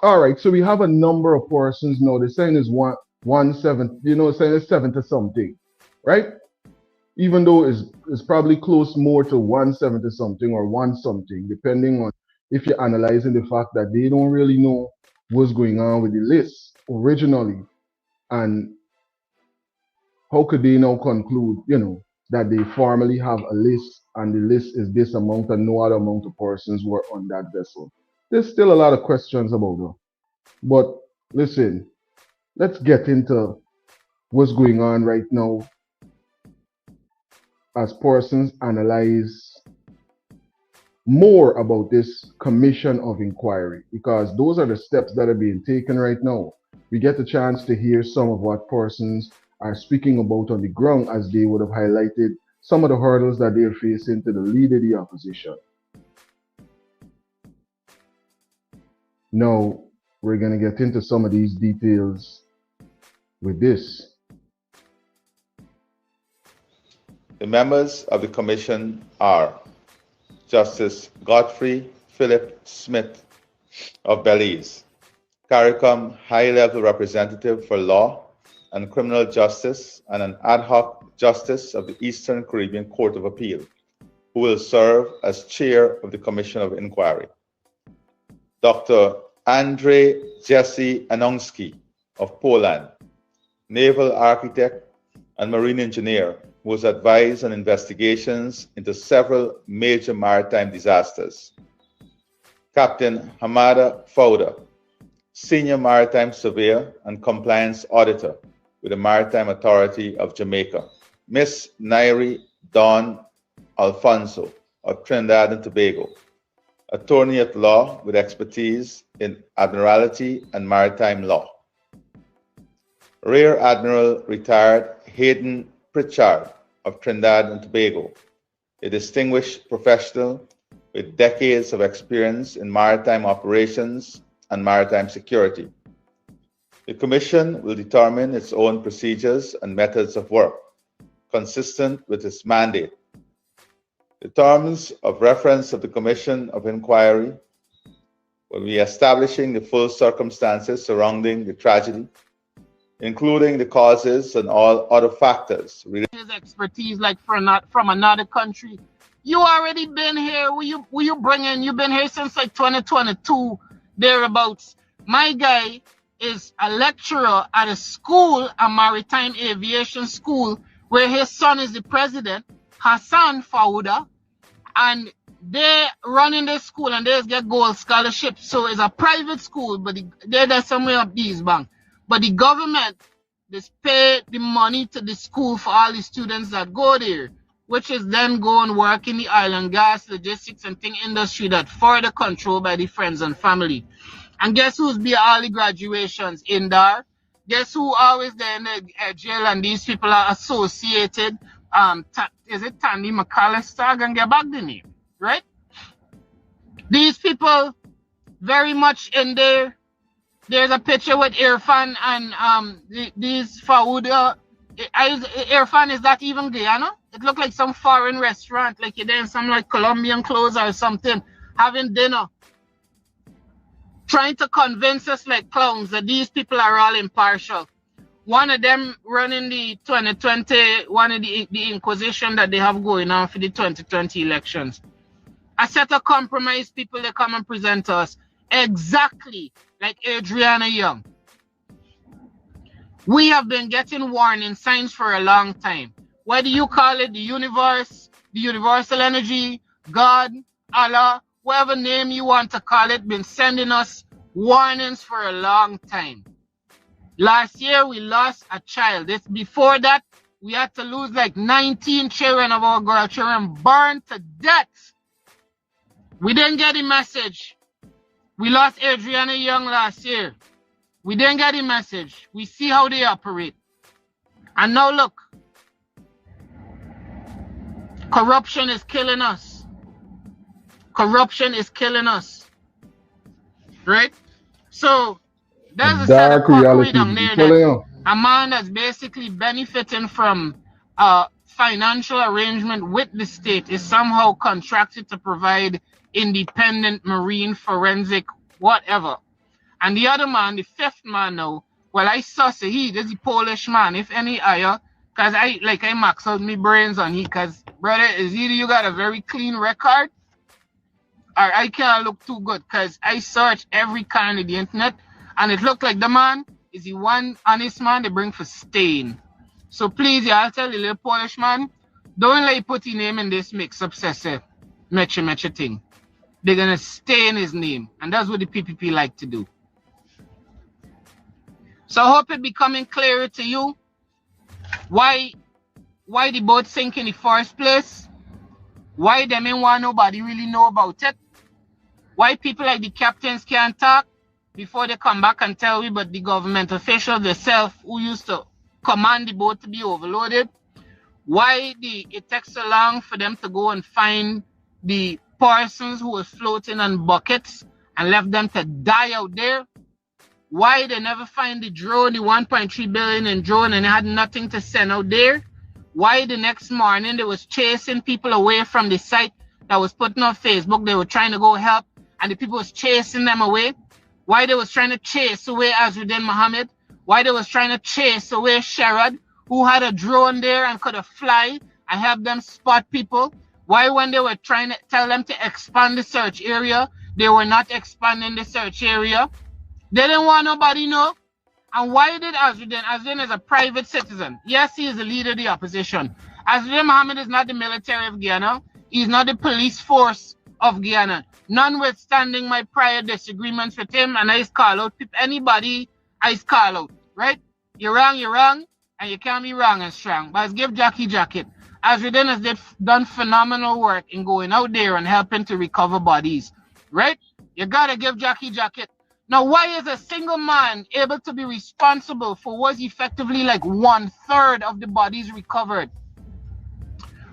All right, so we have a number of persons now. They're saying it's 170, saying it's 70 something, right? Even though it's probably close more to 170 something or one something, depending on if you're analyzing the fact that they don't really know what's going on with the list originally. And how could they now conclude, that they formally have a list and the list is this amount and no other amount of persons were on that vessel? There's still a lot of questions about it. But listen, let's get into what's going on right now as persons analyze more about this commission of inquiry, because those are the steps that are being taken right now. We get the chance to hear some of what persons are speaking about on the ground as they would have highlighted some of the hurdles that they're facing to the leader of the opposition. Now, we're going to get into some of these details with this. The members of the commission are Justice Godfrey Philip Smith of Belize, CARICOM High-Level Representative for Law and Criminal Justice and an ad hoc Justice of the Eastern Caribbean Court of Appeal, who will serve as Chair of the Commission of Inquiry. Dr. Andrzej Jesse Anonski of Poland, Naval Architect and Marine Engineer, who has advised on investigations into several major maritime disasters. Captain Hamada Fouda, Senior Maritime Surveyor and Compliance Auditor with the Maritime Authority of Jamaica. Miss Nairi Dawn Alfonso of Trinidad and Tobago, Attorney at Law with expertise in Admiralty and Maritime Law. Rear Admiral Retired Hayden Pritchard of Trinidad and Tobago, a distinguished professional with decades of experience in maritime operations and maritime security. The Commission will determine its own procedures and methods of work, consistent with its mandate. The terms of reference of the Commission of Inquiry will be establishing the full circumstances surrounding the tragedy, including the causes and all other factors. His expertise, like from another country. You already been here. Will you bring in? You've been here since like 2022, thereabouts. My guy is a lecturer at a school, a maritime aviation school, where his son is the president, Hassan Fouda, and they run in this school and they get gold scholarships. So it's a private school, but they're somewhere up these bank. But the government just pay the money to the school for all the students that go there, which is then go and work in the oil and gas, logistics and thing industry that further controlled by the friends and family. And guess who's be all the graduations in there? Guess who always there in the jail and these people are associated? Is it Tandy McAllister? I can get back the name, right? These people very much in there. There's a picture with Irfan and these Fouda. Irfan, is that even Guyana? It looked like some foreign restaurant, like you're there in some like Colombian clothes or something, having dinner. Trying to convince us like clowns that these people are all impartial. One of them running the 2020, one of the inquisition that they have going on for the 2020 elections. A set of compromised people that come and present us exactly like Adriana Young. We have been getting warning signs for a long time. Whether you call it the universe, the universal energy, God, Allah, whatever name you want to call it, been sending us warnings for a long time. Last year, we lost a child. Before that, we had to lose like 19 children of our grandchildren burned to death. We didn't get the message. We lost Adriana Young last year. We didn't get the message. We see how they operate. And now look, corruption is killing us. Corruption is killing us, right? So A there's a set of dark quackery reality, down I'm there that telling you. a man that's basically benefiting from a financial arrangement with the state is somehow contracted to provide independent marine forensic whatever. And the other man, the fifth man now, well, I saw say he, this is the Polish man, if any higher, because I max out my brains on he, because brother, is either you got a very clean record or I can't look too good, because I searched every kind of the internet and it looked like the man is the one honest man they bring for stain. So please, yeah, I'll tell the little Polish man, don't let put his name in this mix obsessive mecha thing. They're gonna stain his name, and that's what the PPP like to do. So I hope it becoming clearer to you why the boat sink in the first place, why them ain't want nobody really know about it, why people like the captains can't talk before they come back and tell you, but the government officials themselves who used to command the boat to be overloaded, why it takes so long for them to go and find the persons who were floating on buckets and left them to die out there, why they never find the drone, the 1.3 billion in drone, and they had nothing to send out there, why the next morning they was chasing people away from the site that was putting on Facebook, they were trying to go help, and the people was chasing them away, why they was trying to chase away Azruddin Mohammed, why they was trying to chase away Sherrod, who had a drone there and could have fly and help them spot people, why when they were trying to tell them to expand the search area, they were not expanding the search area. They didn't want nobody know. And why did Azruddin? Azruddin is a private citizen. Yes, he is the leader of the opposition. Azruddin Mohammed is not the military of Guyana. He's not the police force of Guyana. Notwithstanding my prior disagreements with him, and I call out anybody I call out, right? You're wrong, and you can't be wrong and strong. But let's give Jackie jacket. Azruddin has done phenomenal work in going out there and helping to recover bodies, right? You gotta give Jackie jacket. Now, why is a single man able to be responsible for what's effectively like 1/3 of the bodies recovered?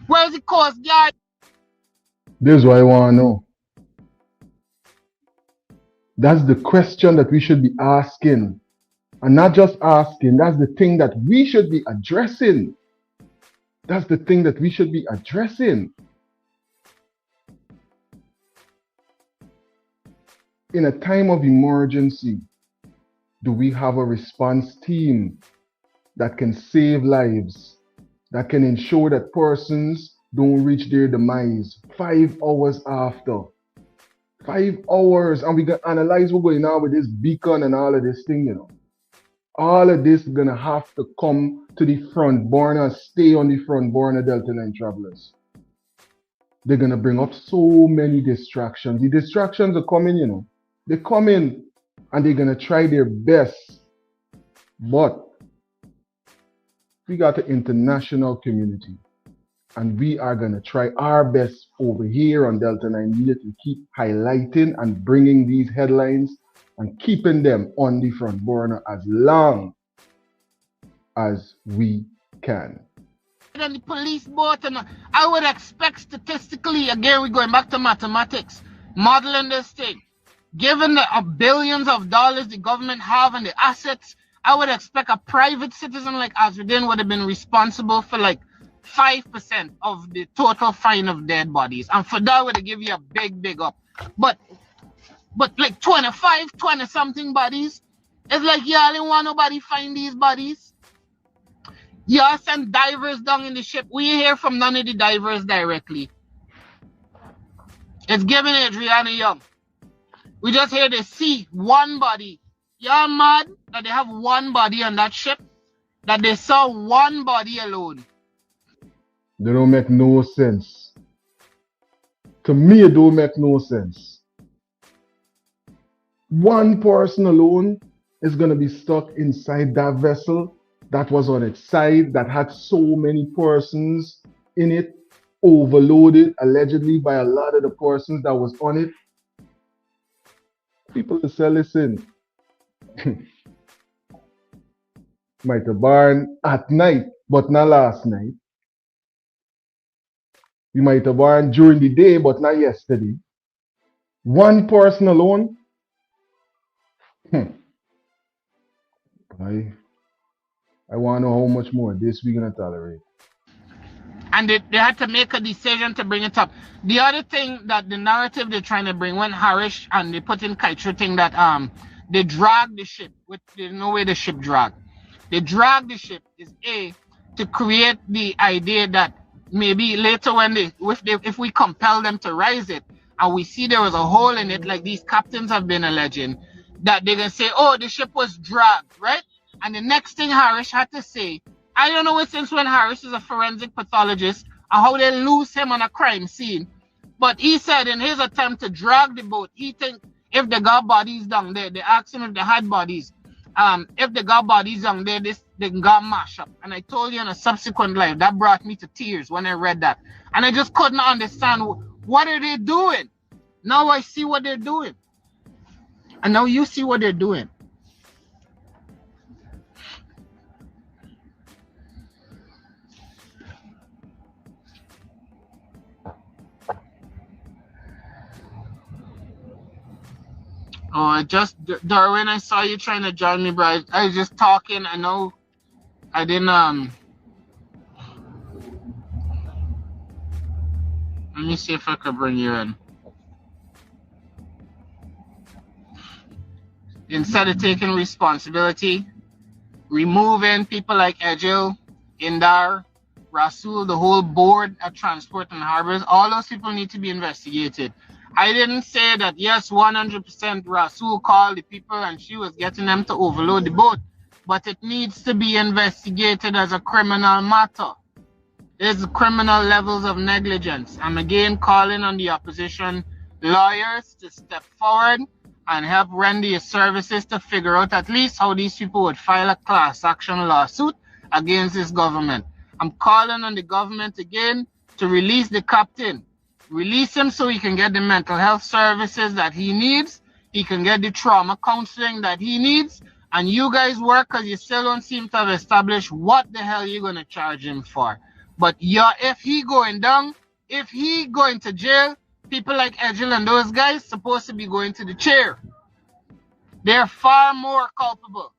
Where's the Coast Guard? This is what I want to know. That's the question that we should be asking. And not just asking, that's the thing that we should be addressing. That's the thing that we should be addressing. In a time of emergency, do we have a response team that can save lives, that can ensure that persons don't reach their demise 5 hours after? 5 hours, and we can analyze what's going on with this beacon and all of this thing, you know. All of this is gonna have to come to the front burner, stay on the front burner, Delta9 travelers. They're gonna bring up so many distractions. The distractions are coming, you know. They come in and they're gonna try their best. But we got the international community, and we are gonna try our best over here on Delta9 Media to keep highlighting and bringing these headlines and keeping them on the front burner as long as we can. On the police boat, and I would expect statistically, again, we're going back to mathematics, modeling this thing. Given the billions of dollars the government have and the assets, I would expect a private citizen like Azruddin would have been responsible for like 5% of the total fine of dead bodies. And for that, would give you a big up. But like 20 something bodies, it's like y'all didn't want nobody find these bodies. Y'all send divers down in the ship. We hear from none of the divers directly. It's giving Adriana Young. We just hear they see one body. Y'all mad that they have one body on that ship? That they saw one body alone? They don't make no sense. To me, it don't make no sense. One person alone is going to be stuck inside that vessel that was on its side, that had so many persons in it, overloaded allegedly by a lot of the persons that was on it. People say, listen, might have born at night, but not last night. You might have born during the day, but not yesterday. One person alone. I want to know how much more this we're gonna tolerate. And they had to make a decision to bring it up. The other thing that the narrative they're trying to bring, when Harish and they put in Kaitra thing that they drag the ship, with there's no way the ship drag. They drag the ship is to create the idea that maybe later when if we compel them to rise it and we see there was a hole in it, like these captains have been alleging, that they're gonna say, oh, the ship was dragged, right? And the next thing Harish had to say, I don't know since when Harris is a forensic pathologist and how they lose him on a crime scene. But he said in his attempt to drag the boat, he think if they got bodies down there, they asked him if they had bodies. If they got bodies down there, they got mashed up. And I told you in a subsequent live, that brought me to tears when I read that. And I just couldn't understand, what are they doing? Now I see what they're doing. And now you see what they're doing. Oh, Darwin, I saw you trying to join me, bro. I was just talking. I know I didn't, let me see if I could bring you in. Instead of taking responsibility, removing people like Ejil, Indar, Rasul, the whole board at Transport and Harbors, all those people need to be investigated. I didn't say that, yes, 100% Rasul called the people and she was getting them to overload the boat, but it needs to be investigated as a criminal matter. There's criminal levels of negligence. I'm again calling on the opposition lawyers to step forward and help render your services to figure out at least how these people would file a class action lawsuit against this government. I'm calling on the government again to release the captain. Release him so he can get the mental health services that he needs. He can get the trauma counseling that he needs. And you guys work because you still don't seem to have established what the hell you're going to charge him for. But if he going down, if he going to jail, people like Ejil and those guys supposed to be going to the chair. They're far more culpable.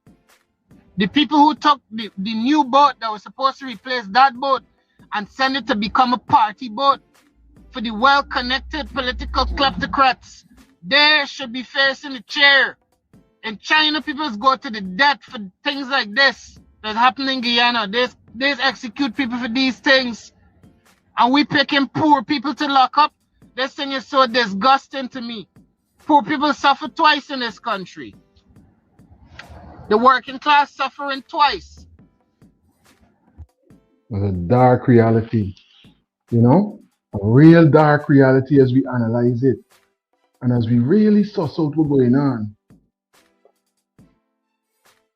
The people who took the new boat that was supposed to replace that boat and send it to become a party boat for the well-connected political kleptocrats, they should be facing the chair. In China, people go to the death for things like this that's happening in Guyana. They execute people for these things. And we picking poor people to lock up. This thing is so disgusting to me. Poor people suffer twice in this country. The working class suffering twice. It's a dark reality, you know? A real dark reality as we analyze it. And as we really suss out what's going on.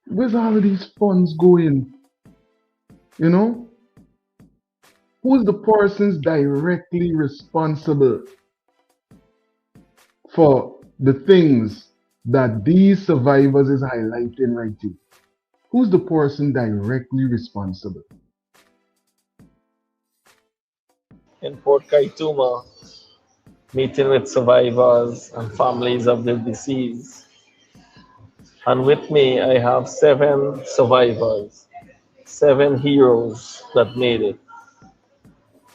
Where's all of these funds going? You know? Who's the persons directly responsible for the things that these survivors is highlighting right here? Who's the person directly responsible? In Port Kaituma, meeting with survivors and families of the deceased. And with me, I have 7 survivors, 7 heroes that made it.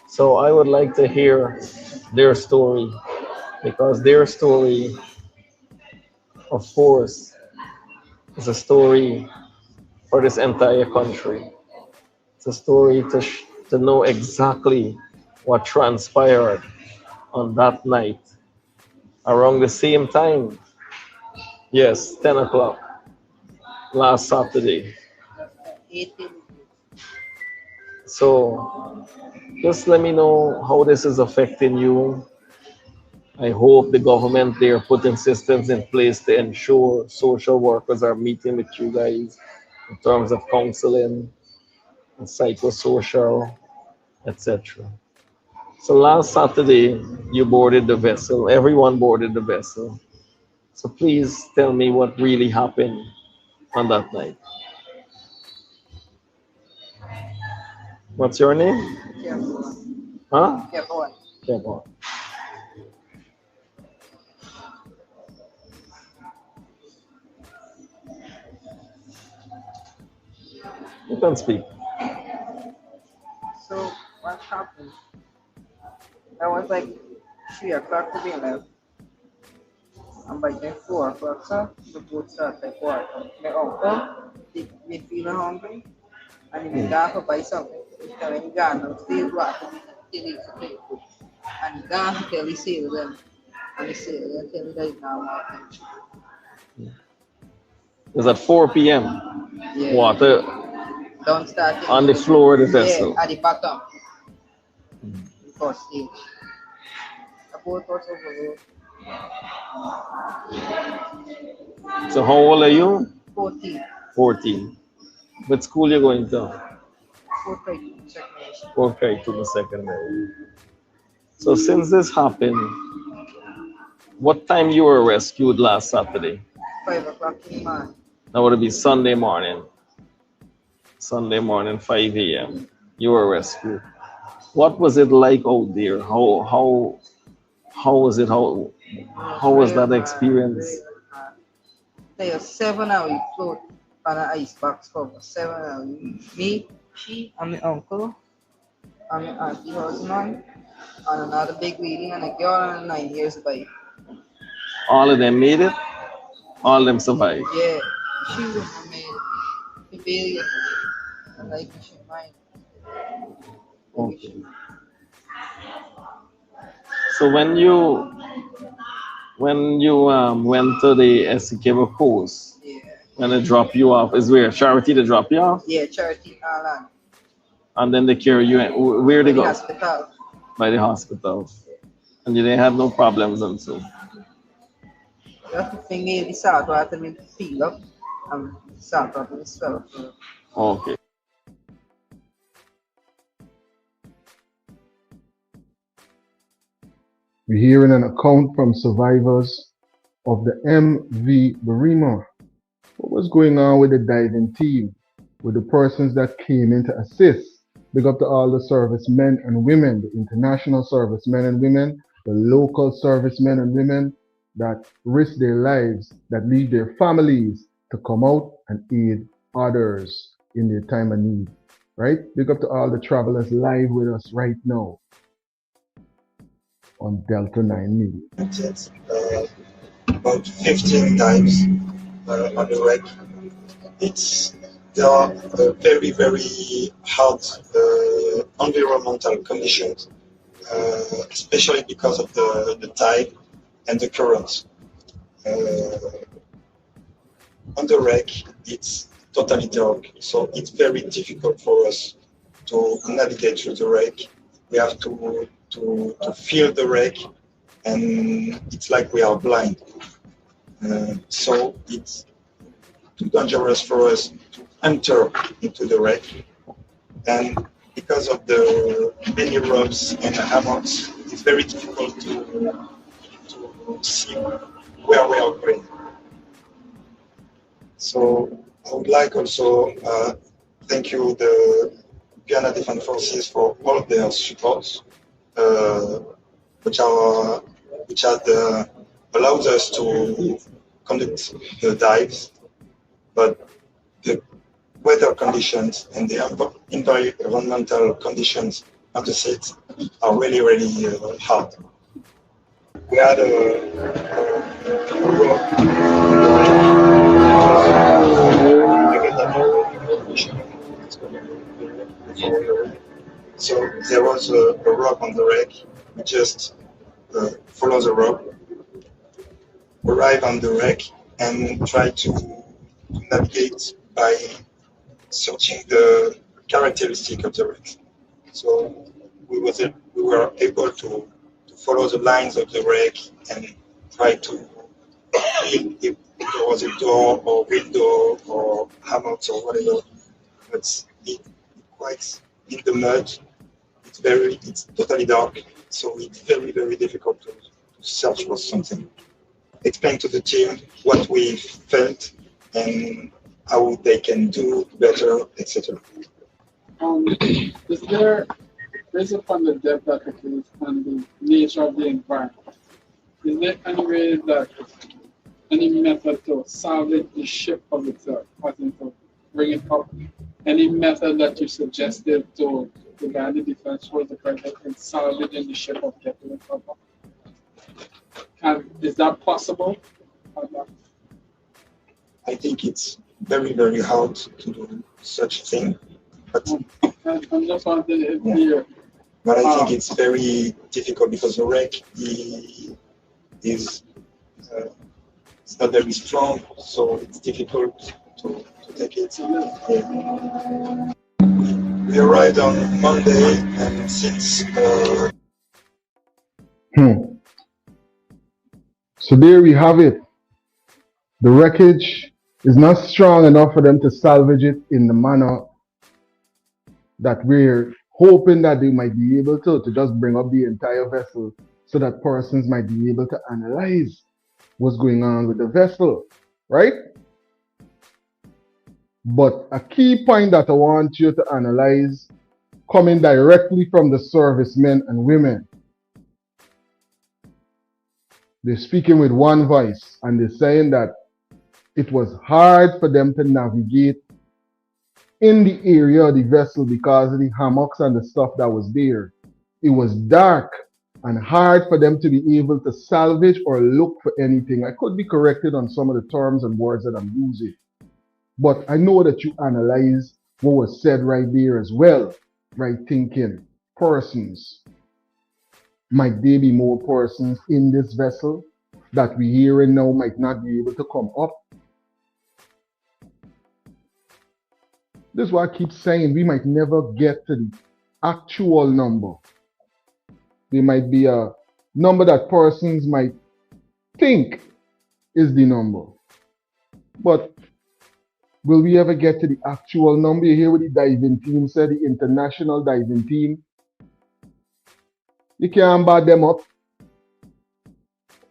So I would like to hear their story, because their story, of course, is a story for this entire country. It's a story to know exactly what transpired on that night around the same time. Yes, 10 o'clock last Saturday. So just let me know how this is affecting you. I hope the government there putting systems in place to ensure social workers are meeting with you guys in terms of counseling and psychosocial, etc. So last Saturday, you boarded the vessel. Everyone boarded the vessel. So please tell me what really happened on that night. What's your name? Huh? Kevon. You can speak. So what happened? I was like 3 o'clock to be left. And by then 4 o'clock, sir, the boat started like water. My uncle, he feeling hungry, and he went down to buy something. He tell him Guyana, still water till he play food. And he down to tell the sailor them. And the sailor tell me that he's now water. It was at 4 p.m. Yeah. Water Don't start on the floor of the vessel. Yeah, at the bottom. The first stage. The boat was overloaded. So how old are you? 14. 14. What school you going to? Okay, to the secondary. So since this happened, what time you were rescued last Saturday? 5 o'clock in the morning. That would be Sunday morning. Sunday morning, 5 a.m. You were rescued. What was it like out there? How was it? How was that experience? There are 7 hours we float on an ice box for 7 hours. Me, she, and my uncle, and my auntie husband, and another big lady, and a girl and 9 years by. All of them made it? All of them survived? Yeah, she was made it. She barely and like she mine. Okay. So when you went to the Essequibo Coast, yeah. When they drop you off, is where Charity to drop you off? Yeah, Charity Island. And then they carry you in. Where they go? The hospital. By the hospital. And you didn't have no problems and so. That's the thing is, the salt water will fill up and the salt water will swell up. Okay. We're hearing an account from survivors of the MV Barima. What was going on with the diving team, with the persons that came in to assist? Big up to all the servicemen and women, the international servicemen and women, the local servicemen and women that risk their lives, that leave their families to come out and aid others in their time of need. Right? Big up to all the travelers live with us right now on Delta9 Media. About 15 times on the wreck. There are very, very hard environmental conditions, especially because of the tide and the current. On the wreck, it's totally dark, so it's very difficult for us to navigate through the wreck. We have to feel the wreck, and it's like we are blind. So it's too dangerous for us to enter into the wreck. And because of the many ropes and hammocks, it's very difficult to see where we are going. So I would like also thank you, the Guyana Defense Forces, for all of their support, which had allowed us to conduct the dives, but the weather conditions and the environmental conditions of the site are really, really hard. We had so there was a rock on the wreck. We just follow the rock, arrive on the wreck, and try to navigate by searching the characteristic of the wreck. So we were able to follow the lines of the wreck and try to feel if there was a door or window or hammocks or whatever. But it's quite in the mud. It's totally dark, so it's very, very difficult to search for something. Explain to the team what we felt and how they can do better, etc. Is there, based upon the depth that it is and the nature of the environment, is there any way that, any method to salvage the ship of itself, as in to bring it up any method that you suggested to the Guyana Defense Force to protect and salvaging the ship of getting it from? Is that possible? I think it's very, very hard to do such a thing. But I'm just wondering if here. But I think it's very difficult because the wreck is it's not very strong, so it's difficult to take it. Yeah. We arrived on Monday, and since So there we have it. The wreckage is not strong enough for them to salvage it in the manner that we're hoping that they might be able to just bring up the entire vessel so that persons might be able to analyze what's going on with the vessel, right? But a key point that I want you to analyze, coming directly from the servicemen and women, they're speaking with one voice and they're saying that it was hard for them to navigate in the area of the vessel because of the hammocks and the stuff that was there. It was dark and hard for them to be able to salvage or look for anything. I could be corrected on some of the terms and words that I'm using, but I know that you analyze what was said right there as well, right? Thinking persons. Might there be more persons in this vessel that we hearing now might not be able to come up? This is why I keep saying we might never get to the actual number. There might be a number that persons might think is the number. But will we ever get to the actual number? You hear what the diving team said, the international diving team. You can't bad them up.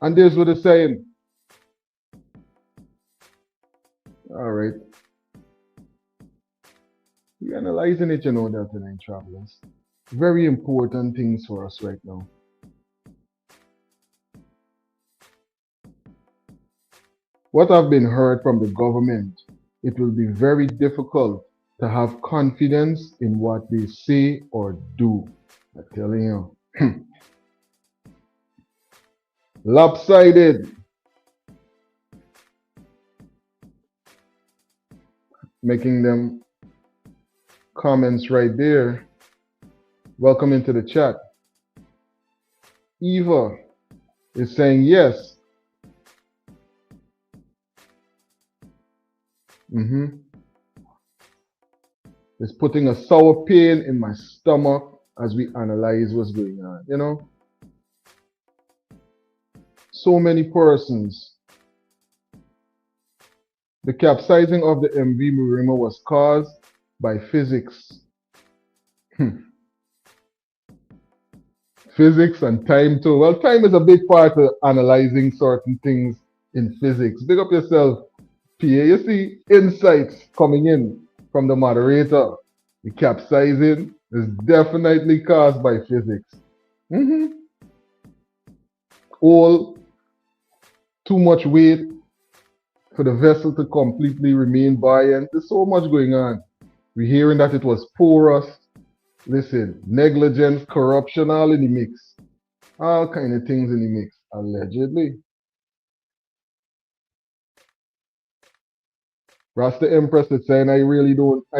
And this is what they're saying. All right. We're analyzing it, you know, Delta9 travelers. Very important things for us right now. What I've been heard from the government, it will be very difficult to have confidence in what they say or do. I'm telling you. Lopsided. Making them comments right there. Welcome into the chat. Eva is saying yes. It's putting a sour pain in my stomach as we analyze what's going on, you know? So many persons. The capsizing of the MV Barima was caused by physics. Physics and time too. Well, time is a big part of analyzing certain things in physics. Big up yourself, PA. You see insights coming in from the moderator. The capsizing is definitely caused by physics. All too much weight for the vessel to completely remain buoyant. There's so much going on. We're hearing that it was porous. Listen, negligence, corruption, all in the mix. All kind of things in the mix, allegedly. Rasta Empress is saying, I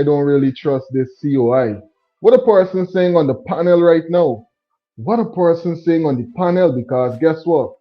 don't really trust this COI. What a person saying on the panel right now. What a person saying on the panel, because guess what?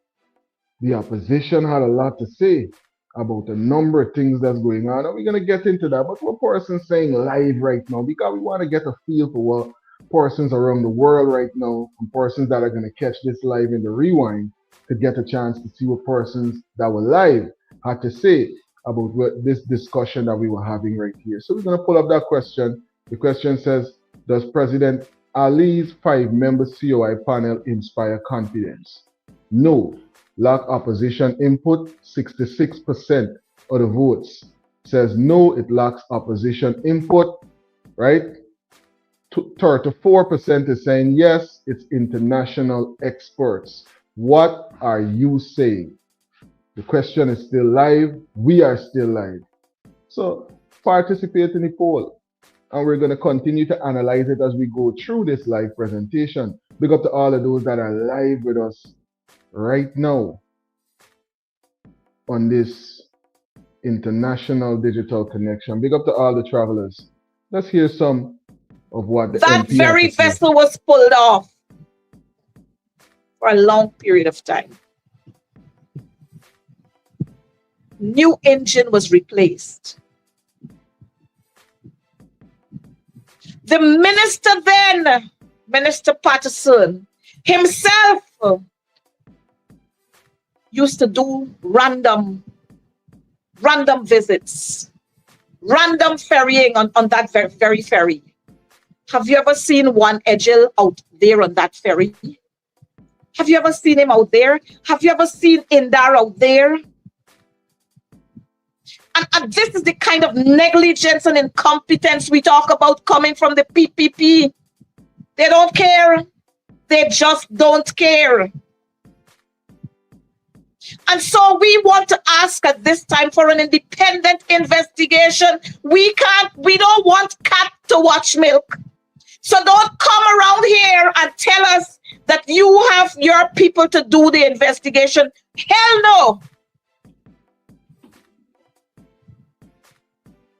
The opposition had a lot to say about a number of things that's going on, and we're going to get into that. But what person saying live right now, because we want to get a feel for what persons around the world right now, and persons that are going to catch this live in the rewind, to get a chance to see what persons that were live had to say about what this discussion that we were having right here. So we're going to pull up that question. The question says, does President Ali's 5-member COI panel inspire confidence? No. Lack opposition input, 66% of the votes says no, it lacks opposition input, right? 34% is saying yes, it's international experts. What are you saying? The question is still live. We are still live. So participate in the poll. And we're going to continue to analyze it as we go through this live presentation. Big up to all of those that are live with us right now on this international digital connection. Big up to all the travelers. Let's hear some of what the that MP very has to say. vessel was pulled off for a long period of time. New engine was replaced. The minister then, Minister Patterson, himself used to do random visits, random ferrying on that very ferry. Have you ever seen one Egil out there on that ferry? Have you ever seen him out there? Have you ever seen Indar out there? And this is the kind of negligence and incompetence we talk about coming from the PPP. They don't care. They just don't care. And so we want to ask at this time for an independent investigation. We don't want cat to watch milk. So don't come around here and tell us that you have your people to do the investigation. Hell no.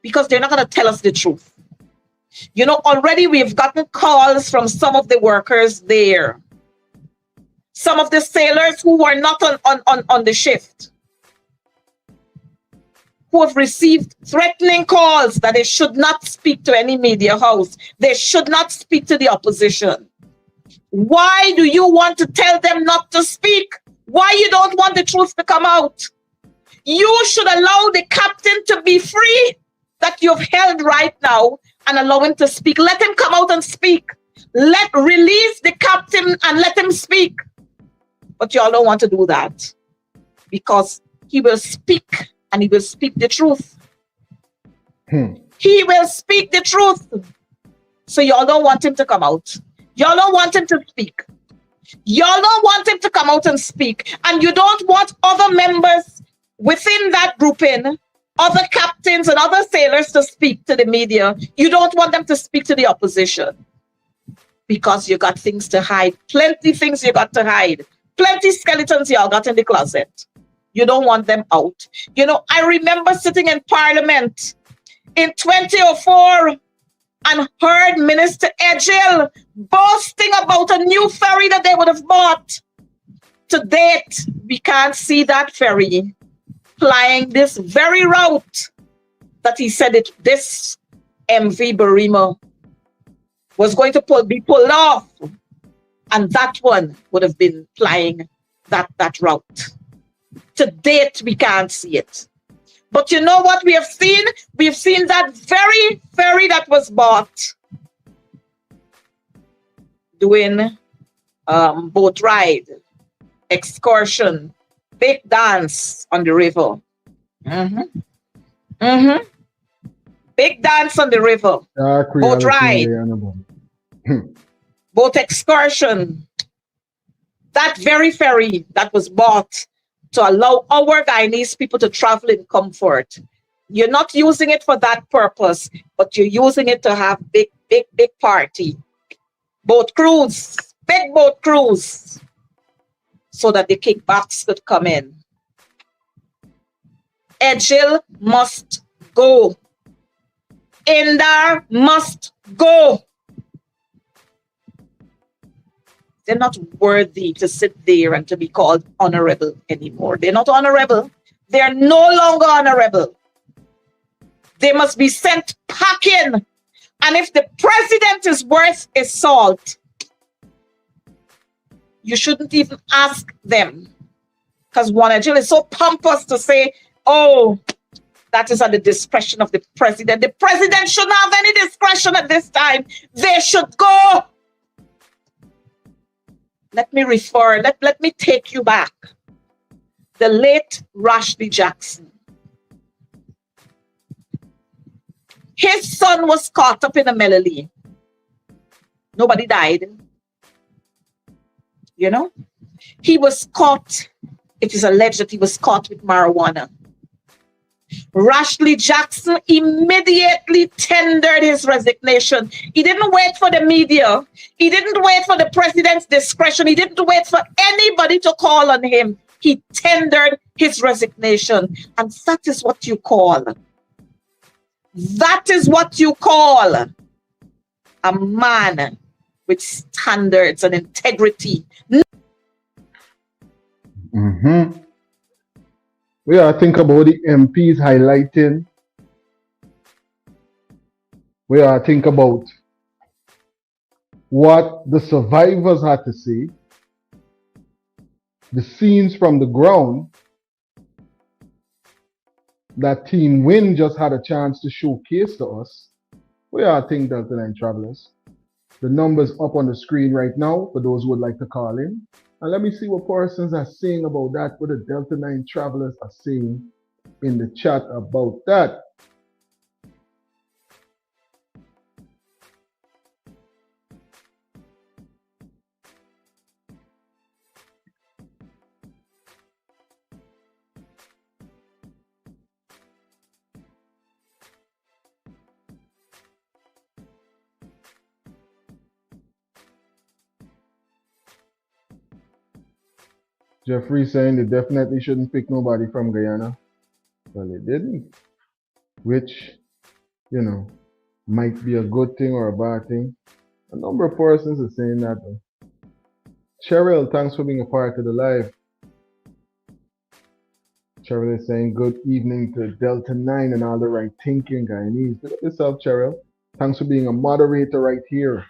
Because they're not going to tell us the truth. You know, already we've gotten calls from some of the workers there. Some of the sailors who were not on the shift, who have received threatening calls that they should not speak to any media house. They should not speak to the opposition. Why do you want to tell them not to speak? Why you don't want the truth to come out? You should allow the captain to be free that you've held right now and allow him to speak. Let him come out and speak. Release the captain and let him speak. But y'all don't want to do that because he will speak and he will speak the truth. He will speak the truth. So y'all don't want him to come out. Y'all don't want him to speak. Y'all don't want him to come out and speak. And you don't want other members within that grouping, other captains and other sailors to speak to the media. You don't want them to speak to the opposition because you got things to hide. Plenty things you got to hide. Plenty skeletons y'all got in the closet. You don't want them out. You know, I remember sitting in Parliament in 2004 and heard Minister Egil boasting about a new ferry that they would have bought. To date, we can't see that ferry flying this very route that he said this MV Barima was going to be pulled off. And that one would have been flying that route. To date, we can't see it. But you know what we have seen? We've seen that very ferry that was bought doing boat ride, excursion, big dance on the river. Big dance on the river. Boat ride. Boat excursion. That very ferry that was bought to allow our Guyanese people to travel in comfort. You're not using it for that purpose, but you're using it to have big party. Boat cruise, big boat cruise, so that the kickbacks could come in. Egil must go. Indar must go. They're not worthy to sit there and to be called honorable anymore. They're not honorable. They're no longer honorable. They must be sent packing. And if the president is worth his salt, you shouldn't even ask them. Because one Egil is so pompous to say, oh, that is at the discretion of the president. The president shouldn't have any discretion at this time. They should go. Let me take you back. The late Rashdi Jackson. His son was caught up in a melody. Nobody died. You know? He was caught, it is alleged that he was caught with marijuana. Rashley Jackson immediately tendered his resignation. He didn't wait for the media. He didn't wait for the president's discretion. He didn't wait for anybody to call on him. He tendered his resignation. And that is what you call. That is what you call a man with standards and integrity. We are think about the MPs highlighting. We are think about what the survivors had to say, the scenes from the ground that Team Win just had a chance to showcase to us. We are think Delta9 travelers. The numbers up on the screen right now for those who would like to call in. And let me see what persons are saying about that, what the Delta9 travelers are saying in the chat about that. Jeffrey saying they definitely shouldn't pick nobody from Guyana. Well, they didn't. Which, you know, might be a good thing or a bad thing. A number of persons are saying that. Cheryl, thanks for being a part of the live. Cheryl is saying good evening to Delta9 and all the right thinking Guyanese. Look at yourself, Cheryl. Thanks for being a moderator right here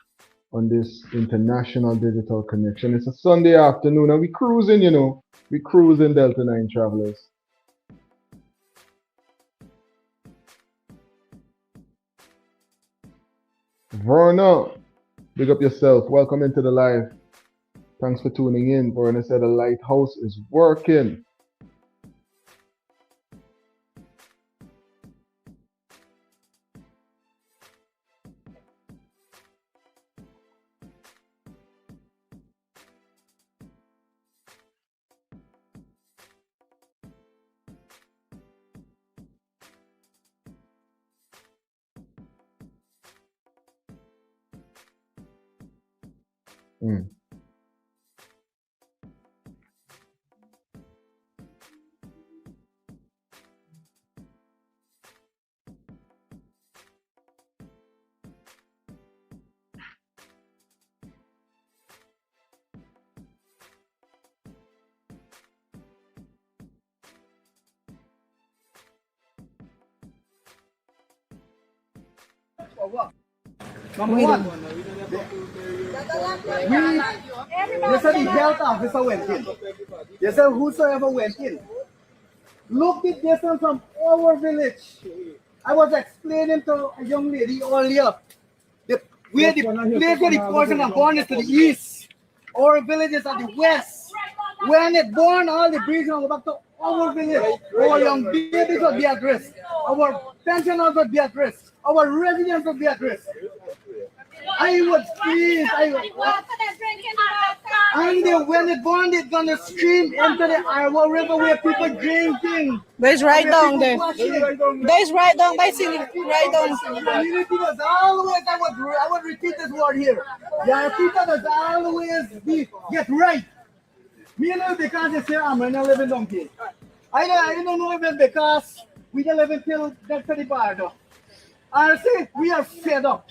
on this international digital connection. It's a Sunday afternoon and we cruising, you know. We cruising, Delta9 travelers. Verna, big up yourself. Welcome into the live. Thanks for tuning in. Verna said the lighthouse is working. Number one, you said the health officer went in. You said whosoever went in. Look the distance from our village. I was explaining to a young lady earlier, where the place where the person are born is to the east. Our village is at the west. When it born, all the breeds will go back to our village. Our young babies will be at risk. Our pensioners will be at risk. Our residents will be at risk. I would please, and when it born, it's gonna stream into the Iowa River where people drinking. There's right down there. There's right down by city, right down. Community was always, I would repeat this word here. Yeah, people was always get right. Me know because they say I'm not living down here. I don't know if it's because we don't live until that city part. I say we are fed up.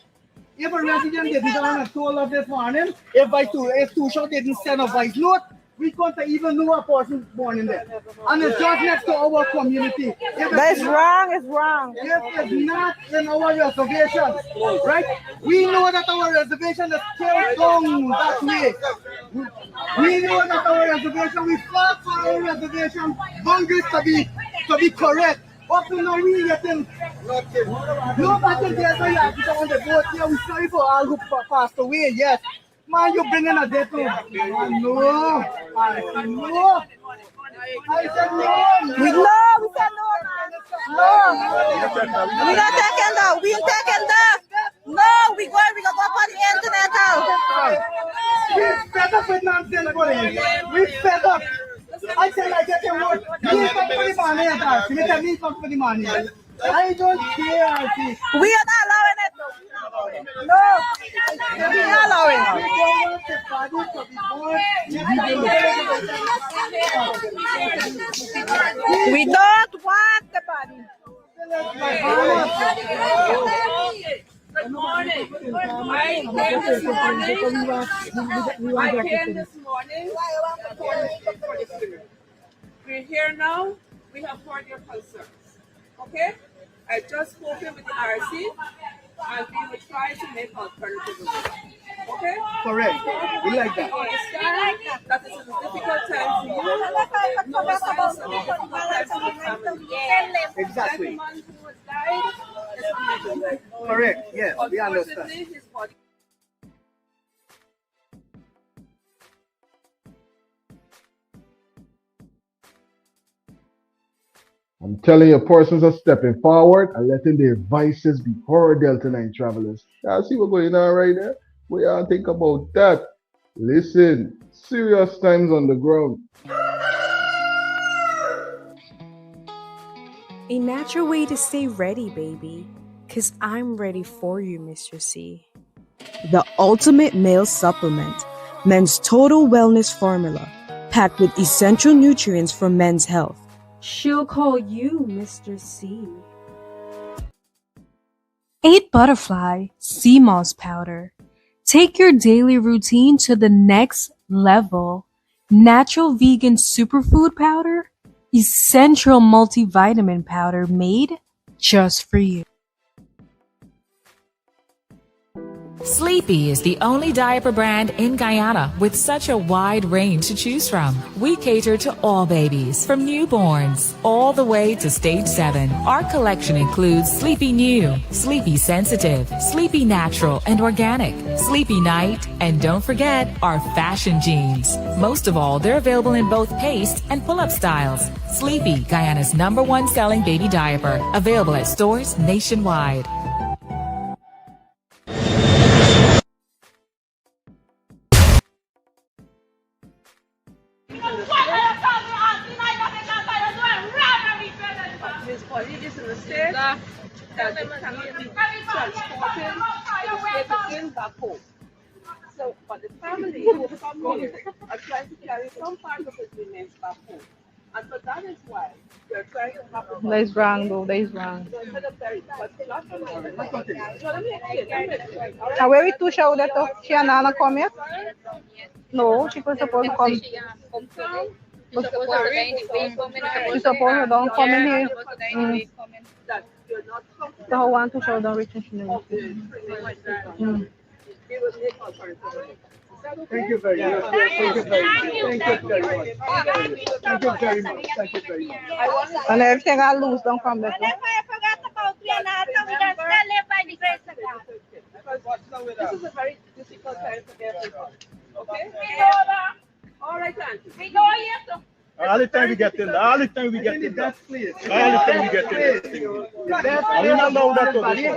If a resident didn't on a toll of this morning, if two shot didn't send a voice note, we couldn't even know a person born in there. And it's just next to our community. That's wrong, it's wrong. If it's not in our reservation, right? We know that our reservation is still down that way. We know that our reservation, we fought for our reservation boundaries to be correct. Up to now, we getting nothing. Nobody there, so you have to on the boat here. We're sorry for all who passed away, yes. Man, you're bringing a death to I know. I said no. We said no, man. No. We're not taking that. We ain't taking that. No, we gonna go up on the internet now. We fed up with nonsense, buddy. We fed up. I said I get your word. Me come for the money, RC. Me tell me come for the money. I don't care, RC. We are not allowing it. No, we are not allowing it. We don't want the body. Good morning. I came this morning. We're here now. We have heard your concerns. Okay? I just spoken with the RC and we will try to make alternatives. Okay? Correct. We like that. Understand that it's a difficult time for you. No sense of a difficult time for the family. Exactly. Every man who has died is a major. Correct. Yes, we understand. Unfortunately, his body. I'm telling you, persons are stepping forward and letting their voices be heard, Delta9 travelers. Now, see what's going on right there? What y'all think about that? Listen, serious times on the ground. A natural way to stay ready, baby. 'Cause I'm ready for you, Mr. C. The ultimate male supplement, men's total wellness formula, packed with essential nutrients for men's health. She'll call you Mr. C. 8 Butterfly Sea Moss Powder. Take your daily routine to the next level. Natural vegan superfood powder. Essential multivitamin powder made just for you. Sleepy is the only diaper brand in Guyana with such a wide range to choose from. We cater to all babies, from newborns all the way to stage 7. Our collection includes Sleepy New, Sleepy Sensitive, Sleepy Natural and Organic, Sleepy Night, and don't forget our fashion jeans. Most of all, they're available in both paste and pull-up styles. Sleepy, Guyana's #1 selling baby diaper, available at stores nationwide. His body is in a state that it can be transported within back home. So, but the family who come here are trying to carry some part of his remains back home. And so that is why they're trying to have a... That is wrong, though. That is wrong. Now, where we two show that she and Anna come here? No, she was supposed to come. She's supposed to don't come in here. So I want to show them retention. Thank you very much. Thank you very much. Thank you very much. Thank you very much. Thank you very much. And everything I lose don't come back. I forgot about we and we can still live by the grace of God. This is a very difficult time for everyone. Okay? All right, Auntie. We go here to... All the time we get in, all the time we get in. All the time we get in. I will not allow that to happen.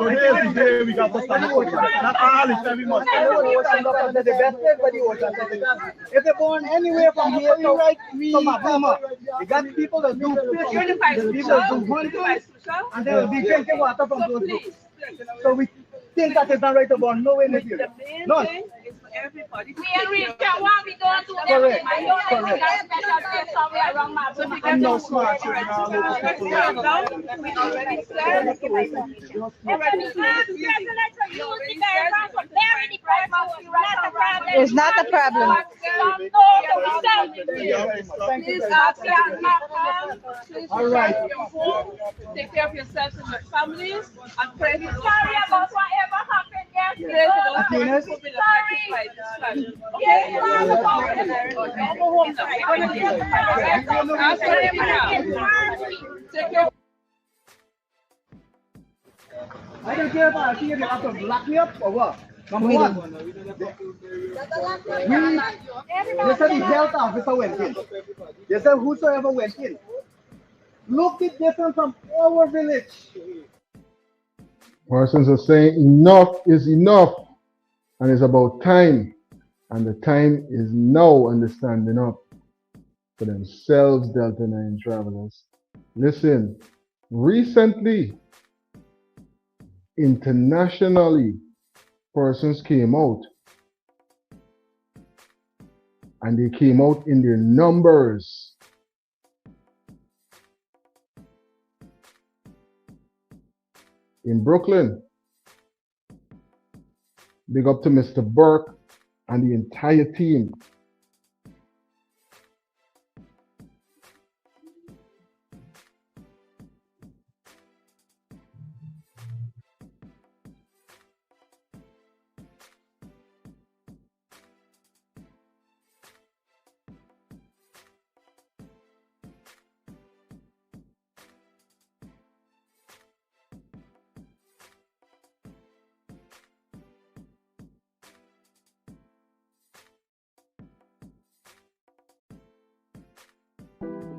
Today is the day we got to start. Not all the time we must. The best place for the ocean. If they're born anywhere from here to right, from Abama, you got people that do fishing, people that do hunting, and they will be drinking water from those books. So we think that it's not right about no way in the future. None. Everybody. We and we can want we don't do Correct. I'm no smart. We already said it's not a problem. All right. Take care of yourselves and your families and pray for those sorry about whatever happened yesterday. I don't care about if you have to lock me up or what. Number one, they said the Delta officer went in. They said whosoever went in. Look the distance from our village. Persons are saying enough is enough, and it's about time And the time is now on the standing up for themselves, Delta9 travelers. Listen, recently, internationally, persons came out, and they came out in their numbers. In Brooklyn, big up to Mr. Burke and the entire team.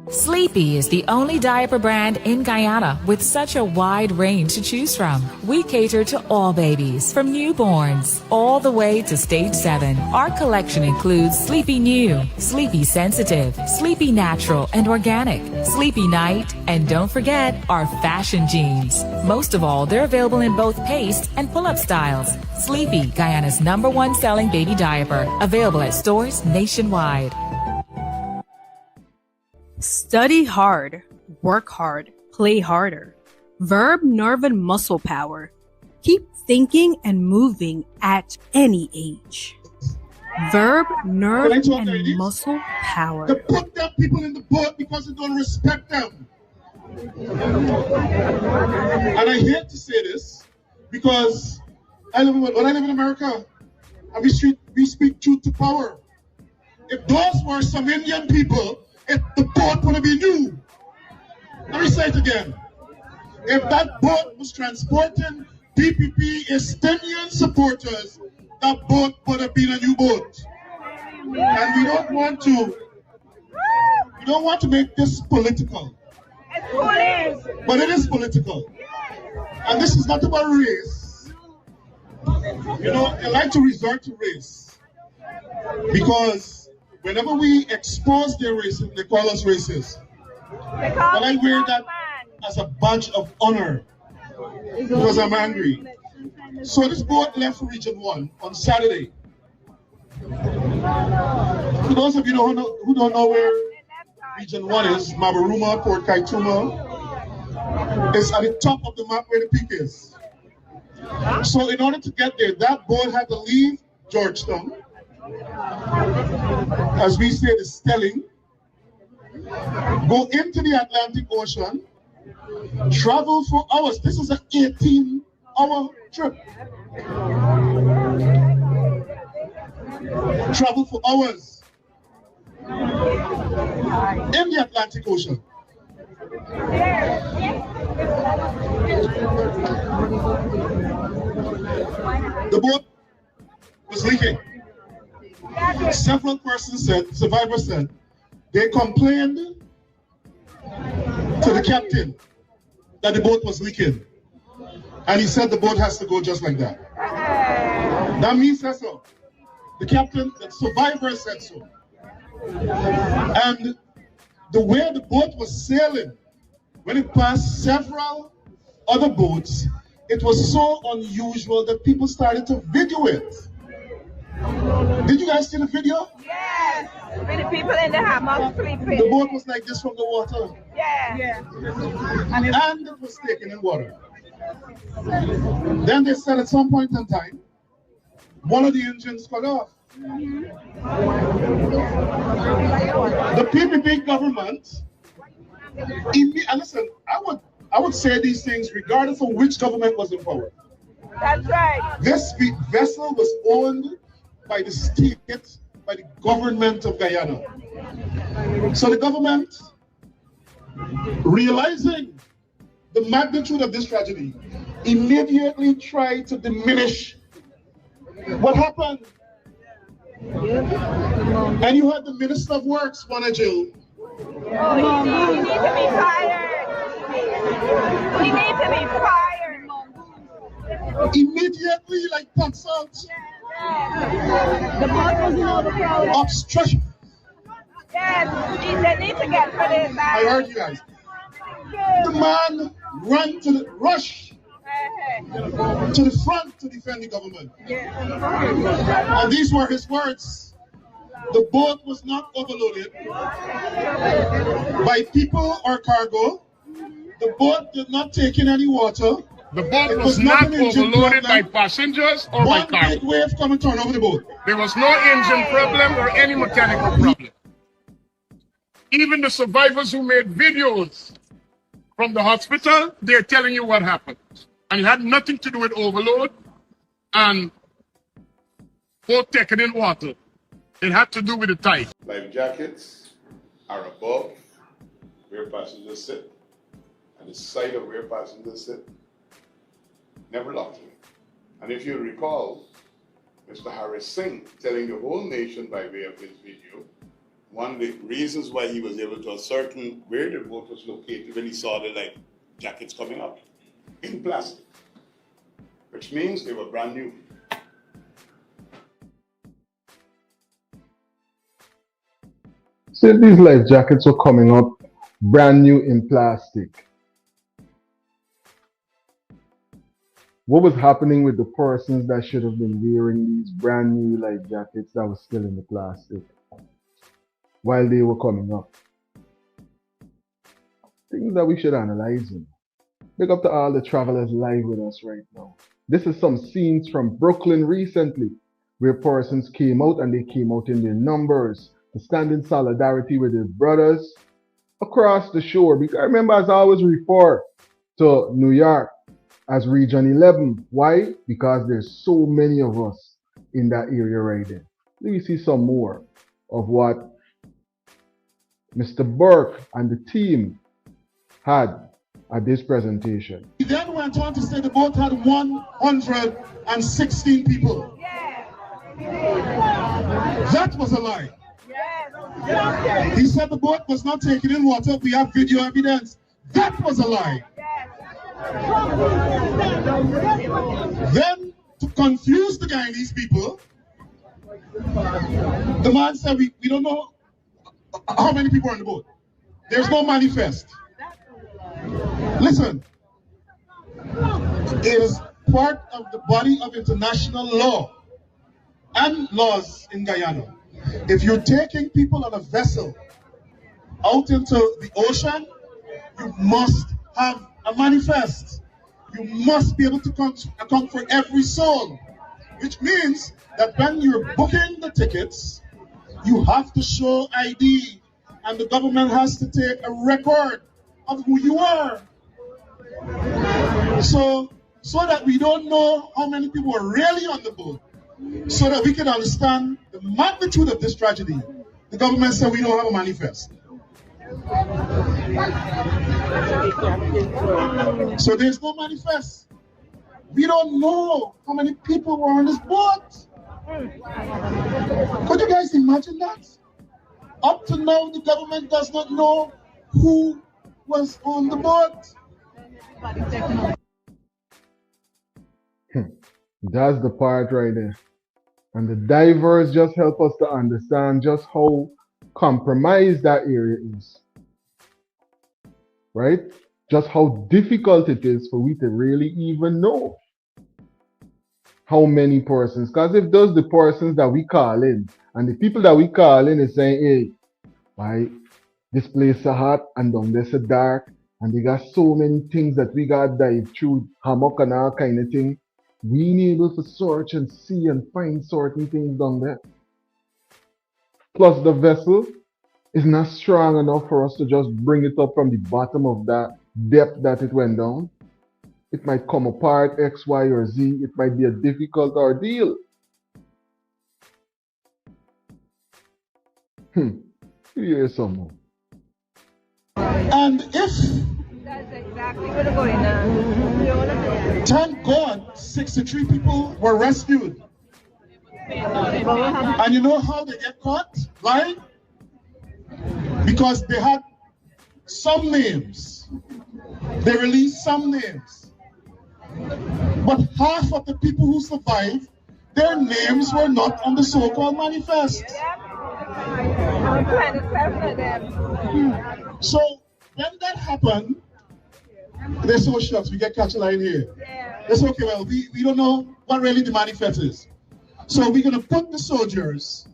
Sleepy is the only diaper brand in Guyana with such a wide range to choose from. We cater to all babies, from newborns all the way to stage 7. Our collection includes Sleepy New, Sleepy Sensitive, Sleepy Natural and Organic, Sleepy Night, and don't forget our fashion jeans. Most of all, they're available in both paste and pull-up styles. Sleepy, Guyana's #1 selling baby diaper, available at stores nationwide. Study hard, work hard, play harder. Verb, nerve, and muscle power. Keep thinking and moving at any age. Verb, nerve, and muscle power. They put them people in the boat because they don't respect them. And I hate to say this because when I live in America, and we speak truth to power. If those were some Indian people, the boat would have been new. Let me say it again. If that boat was transporting PPP Estonian supporters, that boat would have been a new boat. And we don't want to make this political. But it is political. And this is not about race. You know, they like to resort to race. Because whenever we expose their racism, they call us racist. But I wear that as a badge of honor because I'm angry. So this boat left for Region 1 on Saturday. For those of you who don't know where Region 1 is, Mabaruma, Port Kaituma, it's at the top of the map where the peak is. So in order to get there, that boat had to leave Georgetown, as we say, the Stelling, go into the Atlantic Ocean, travel for hours. This is an 18-hour trip. Travel for hours in the Atlantic Ocean. The boat was leaking. Several persons said, survivors said, they complained to the captain that the boat was leaking. And he said the boat has to go just like that. That means said so. The captain, the survivors said so. And the way the boat was sailing, when it passed several other boats, it was so unusual that people started to video it. Did you guys see the video? Yes. With the people in the hammock sleeping. The boat was like this from the water. Yeah. And it was taken in water. Then they said at some point in time, one of the engines cut off. The PPP government, and listen, I would say these things regardless of which government was in power. That's right. This vessel was owned by the state, by the government of Guyana. So the government, realizing the magnitude of this tragedy, immediately tried to diminish what happened. And you had the Minister of Works, Wanajil. Oh, he needs to be fired. He needs to be fired. Immediately, like pops out. The boat was overcrowded. Obstruction. Yes, they need to get rid of that. I heard you guys. The man ran to the rush to the front to defend the government. And these were his words. The boat was not overloaded by people or cargo. The boat did not take in any water. The boat was not overloaded by passengers or by cargo. One big wave come and turn over the boat. There was no engine problem or any mechanical problem. Even the survivors who made videos from the hospital, they're telling you what happened. And it had nothing to do with overload and boat taking in water. It had to do with the tide. Life jackets are above where passengers sit, and the side of where passengers sit, never locked in. And if you recall, Mr. Harris Singh telling the whole nation by way of his video, one of the reasons why he was able to ascertain where the boat was located when he saw the life jackets coming up in plastic, which means they were brand new. So if these life jackets were coming up brand new in plastic, what was happening with the persons that should have been wearing these brand new life jackets that were still in the plastic while they were coming up? Things that we should analyze. Big up to all the travelers live with us right now. This is some scenes from Brooklyn recently, where persons came out, and they came out in their numbers to stand in solidarity with their brothers across the shore. Because remember, as I always refer to New York as Region 11. Why? Because there's so many of us in that area right there. Let me see some more of what Mr. Burke and the team had at this presentation. He then went on to say the boat had 116 people. That was a lie. He said the boat was not taking in water. We have video evidence. That was a lie. Then, to confuse the Guyanese people, the man said, we don't know how many people are on the boat. There's no manifest. Listen, it is part of the body of international law and laws in Guyana. If you're taking people on a vessel out into the ocean, you must have a manifest. You must be able to account for every soul, which means that when you're booking the tickets, you have to show ID, and the government has to take a record of who you are. So that we don't know how many people are really on the boat, so that we can understand the magnitude of this tragedy, the government said we don't have a manifest. So there's no manifest. We don't know how many people were on this boat. Could you guys imagine that? Up to now, the government does not know who was on the boat. That's the part right there. And the divers just help us to understand just how compromised that area is. Right? Just how difficult it is for we to really even know how many persons. Because if those the persons that we call in, and the people that we call in is saying, hey, right, this place is hot and down there so dark, and they got so many things that we got dive through, hammock and all kind of thing. We need able to search and see and find certain things down there. Plus the vessel is not strong enough for us to just bring it up from the bottom of that depth that it went down. It might come apart X, Y, or Z. It might be a difficult ordeal. Here's some more. And if, That's exactly what's going on. thank God, 63 people were rescued. And you know how they get caught? Right? Because they had some names. They released some names. But half of the people who survived their names were not on the so-called manifest. So when that happened, they said, oh shucks, we get catch a line here. They said, okay, well, we don't know what really the manifest is. So we're going to put the soldiers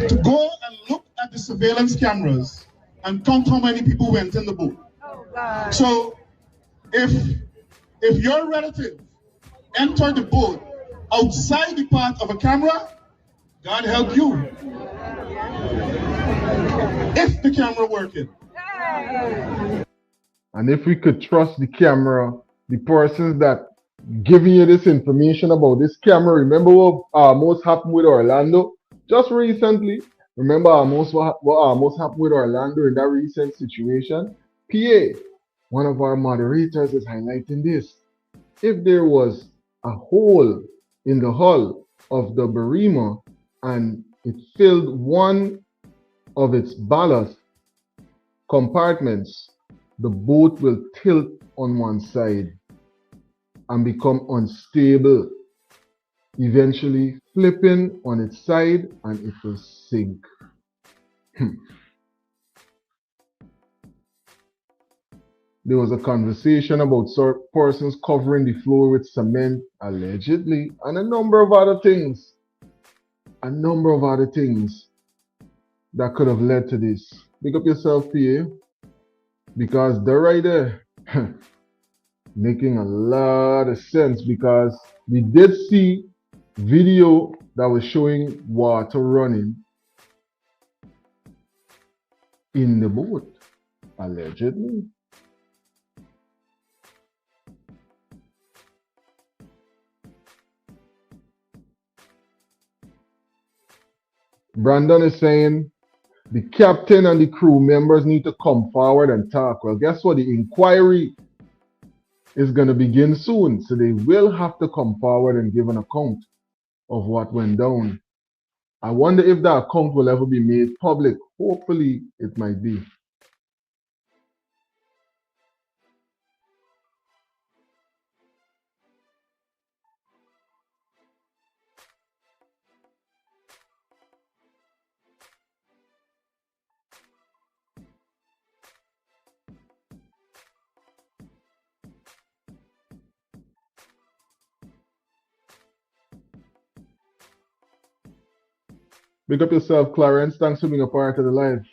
to go and look at the surveillance cameras and count how many people went in the boat. So if your relative entered the boat outside the path of a camera, God help you. If the camera working. And if we could trust the camera, the persons that giving you this information about this camera, remember what almost happened with Orlando just recently? Remember what almost happened with Orlando in that recent situation? PA, one of our moderators is highlighting this. If there was a hole in the hull of the Barima and it filled one of its ballast compartments, the boat will tilt on one side and become unstable, eventually flipping on its side, and it will sink. There was a conversation about persons covering the floor with cement, allegedly, and a number of other things. A number of other things that could have led to this. Pick up yourself, PA, because they're right there. Making a lot of sense, because we did see video that was showing water running in the boat, allegedly. Brandon is saying the captain and the crew members need to come forward and talk. Well, guess what? The inquiry is going to begin soon, so they will have to come forward and give an account of what went down. I wonder if that account will ever be made public. Hopefully, it might be. Pick up yourself, Clarence. Thanks for being a part of the live.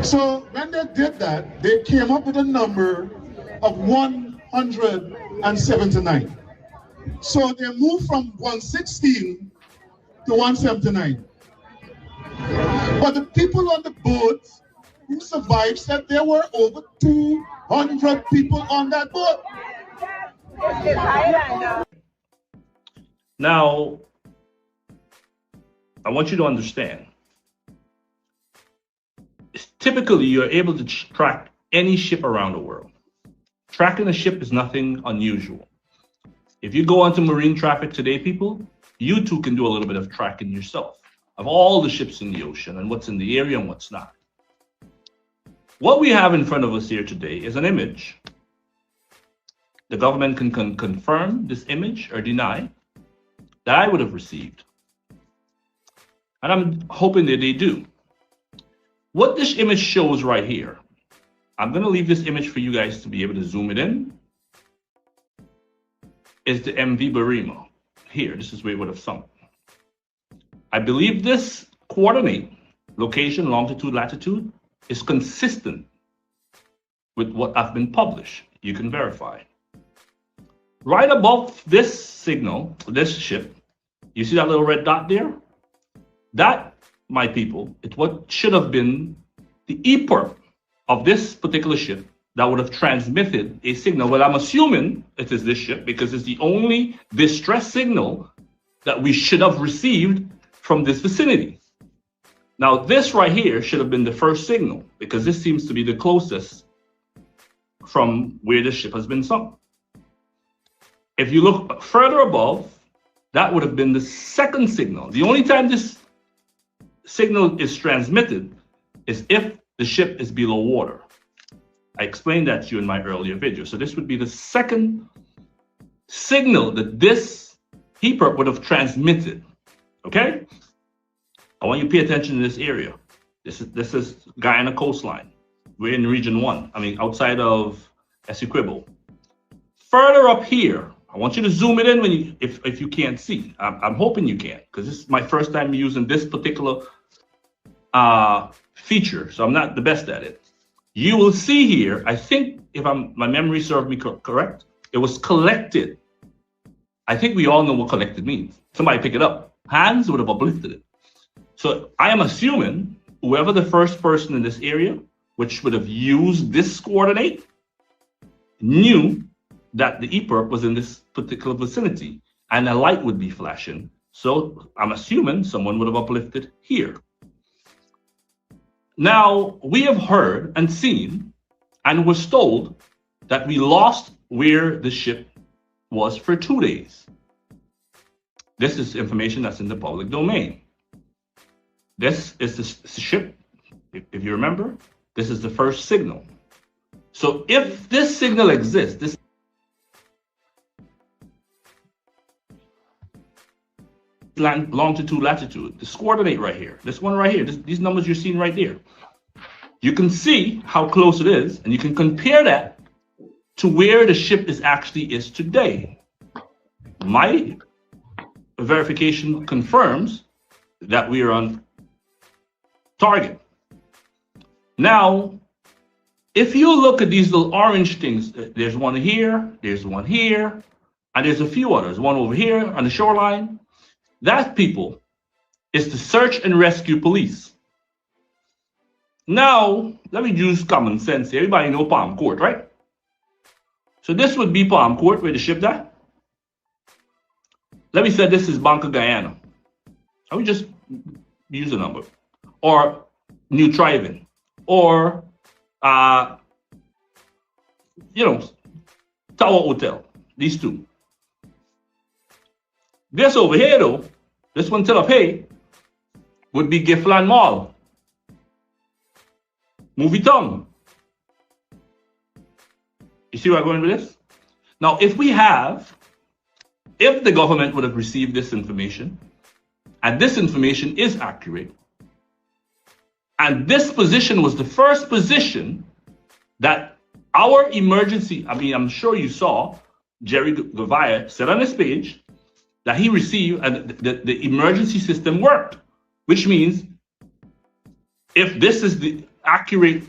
So when they did that, they came up with a number of 179. So they moved from 116 to 179. But the people on the boat who survived said there were over 200 people on that boat. Now, I want you to understand, typically you're able to track any ship around the world. Tracking a ship is nothing unusual. If you go onto marine traffic today, people, you too can do a little bit of tracking yourself of all the ships in the ocean and what's in the area and what's not. What we have in front of us here today is an image. The government can confirm this image or deny that I would have received. And I'm hoping that they do. What this image shows right here, I'm going to leave this image for you guys to be able to zoom it in, is the MV Barima. Here, this is where it would have sunk. I believe this coordinate, location, longitude, latitude, is consistent with what have been published. You can verify. Right above this signal, this ship, you see that little red dot there? That, my people, is what should have been the EPIRB of this particular ship that would have transmitted a signal. Well, I'm assuming it is this ship because it's the only distress signal that we should have received from this vicinity. Now, this right here should have been the first signal because this seems to be the closest from where the ship has been sunk. If you look further above, that would have been the second signal. The only time this signal is transmitted is if the ship is below water. I explained that to you in my earlier video. So this would be the second signal that this HEPRP would have transmitted. Okay? I want you to pay attention to this area. This is Guyana coastline. We're in region 1. I mean, outside of Essequibo. Further up here, I want you to zoom it in when you, if you can't see. I'm hoping you can, because this is my first time using this particular feature, so I'm not the best at it. You will see here, I think, if my memory serves me correct, it was collected. I think we all know what collected means. Somebody pick it up. Hands would have uplifted it. So I am assuming whoever the first person in this area, which would have used this coordinate, knew that the EPRP was in this particular vicinity and a light would be flashing. So I'm assuming someone would have uplifted here. Now, we have heard and seen and was told that we lost where the ship was for 2 days. This is information that's in the public domain. This is the ship, if you remember, this is the first signal. So if this signal exists, this longitude, latitude, this coordinate right here, this one right here, these numbers you're seeing right there, you can see how close it is, and you can compare that to where the ship is today. My verification confirms that we are on target. Now, if you look at these little orange things, there's one here, there's one here, and there's a few others, one over here on the shoreline. That, people, is the search and rescue police. Now, let me use common sense here. Everybody know Palm Court, right? So this would be Palm Court, where the ship died. Let me say this is Banca Guyana. I would just use a number. Or New Triven. Or, Tower Hotel. These two. This over here, though, this one till of hay, would be Giffland Mall. Movie Tongue. You see where I'm going with this? Now, if the government would have received this information, and this information is accurate, and this position was the first position that our emergency, I'm sure you saw Jerry Gavaya said on his page that he received, and the emergency system worked, which means if this is the accurate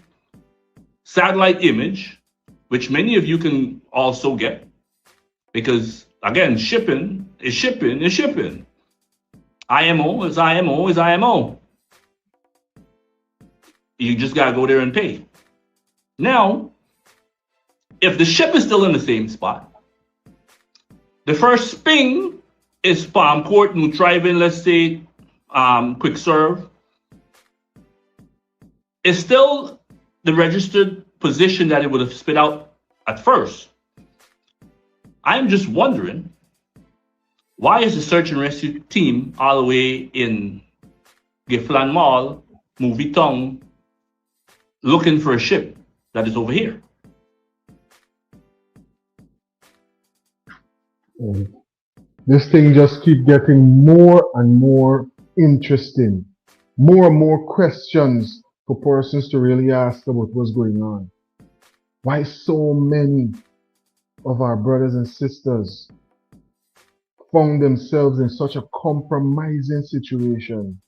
satellite image, which many of you can also get, because again, shipping is shipping is shipping. IMO is IMO is IMO. You just gotta go there and pay. Now, if the ship is still in the same spot, the first ping is Palm Court, New Triven, let's say, Quick Serve. It's still the registered position that it would have spit out at first. I'm just wondering, why is the search and rescue team all the way in Giffland Mall, Movie Tongue, looking for a ship that is over here? This thing just keeps getting more and more interesting. More and more questions for persons to really ask about what's going on. Why so many of our brothers and sisters found themselves in such a compromising situation?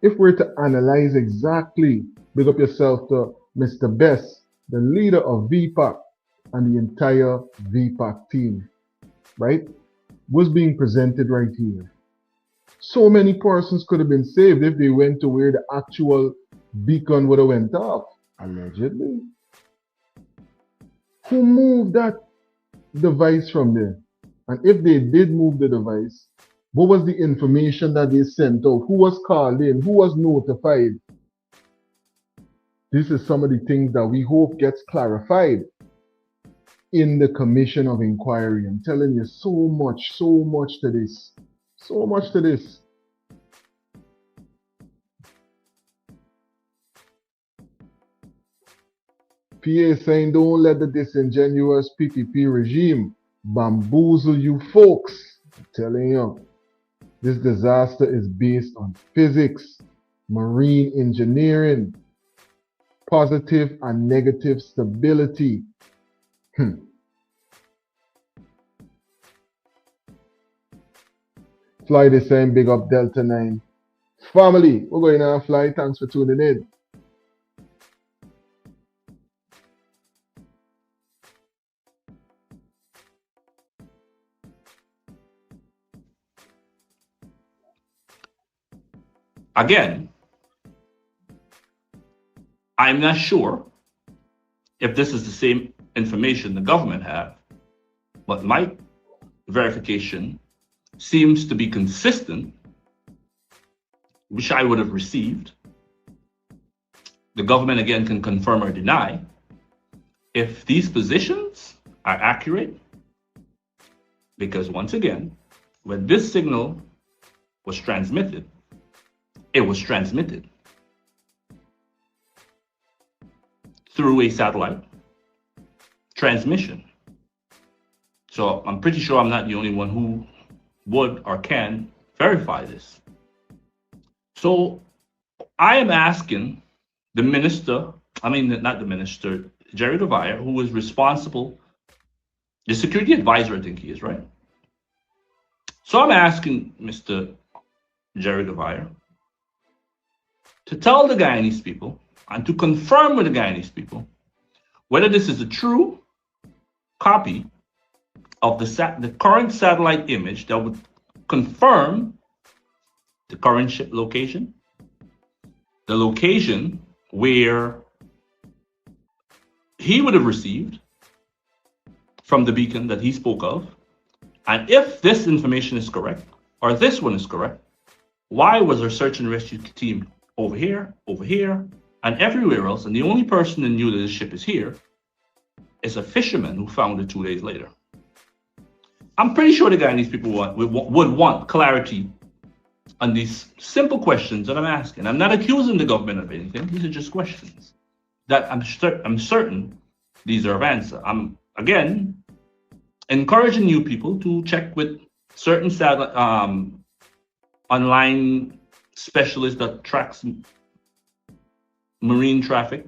If we're to analyze exactly, big up yourself to Mr. Best, the leader of VPAC and the entire VPAC team, right? What's being presented right here. So many persons could have been saved if they went to where the actual beacon would have went off, allegedly. Who moved that device from there? And if they did move the device, what was the information that they sent out? Who was called in? Who was notified? This is some of the things that we hope gets clarified in the commission of inquiry. I'm telling you, so much to this. So much to this. PA saying, don't let the disingenuous PPP regime bamboozle you folks. I'm telling you, this disaster is based on physics, marine engineering, positive and negative stability. Fly the same, big up Delta9 family. We're going on Fly. Thanks for tuning in. Again, I'm not sure if this is the same information the government have, but my verification seems to be consistent, which I would have received. The government again can confirm or deny if these positions are accurate, because once again, when this signal was transmitted, it was transmitted through a satellite transmission. So I'm pretty sure I'm not the only one who would or can verify this. So I am asking the minister, not the minister, Jerry Devire, who is responsible, the security advisor, I think he is, right? So I'm asking Mr. Jerry Devire to tell the Guyanese people and to confirm with the Guyanese people whether this is a true copy of the current satellite image that would confirm the current ship location, the location where he would have received from the beacon that he spoke of. And if this information is correct, or this one is correct, why was our search and rescue team over here, and everywhere else, and the only person that knew that the ship is here is a fisherman who found it 2 days later? I'm pretty sure the Guyanese people would want clarity on these simple questions that I'm asking. I'm not accusing the government of anything. These are just questions that I'm certain these are of answer. I'm, again, encouraging you people to check with certain online specialists that tracks marine traffic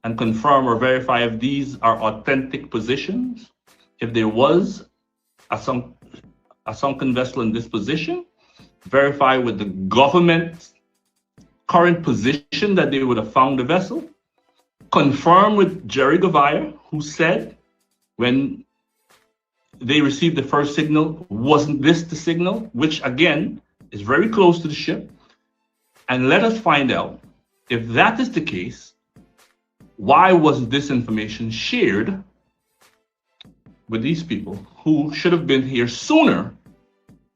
and confirm or verify if these are authentic positions. If there was a sunken vessel in this position, verify with the government's current position that they would have found the vessel. Confirm with Jerry Devire, who said when they received the first signal, wasn't this the signal, which again is very close to the ship. And let us find out, if that is the case, why wasn't this information shared with these people who should have been here sooner?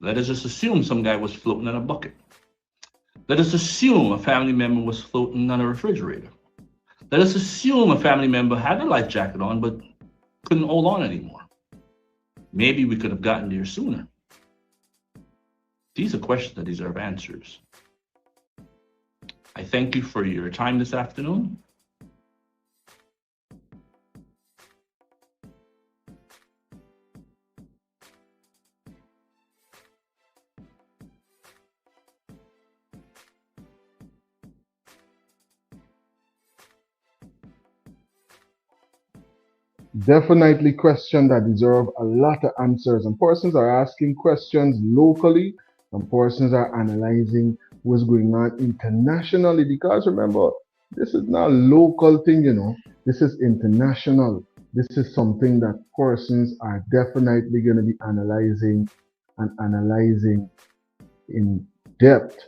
Let us just assume some guy was floating in a bucket. Let us assume a family member was floating on a refrigerator. Let us assume a family member had a life jacket on but couldn't hold on anymore. Maybe we could have gotten there sooner. These are questions that deserve answers. I thank you for your time this afternoon. Definitely question that deserve a lot of answers. And persons are asking questions locally, and persons are analyzing what's going on internationally. Because remember, this is not a local thing, you know. This is international. This is something that persons are definitely going to be analyzing in depth,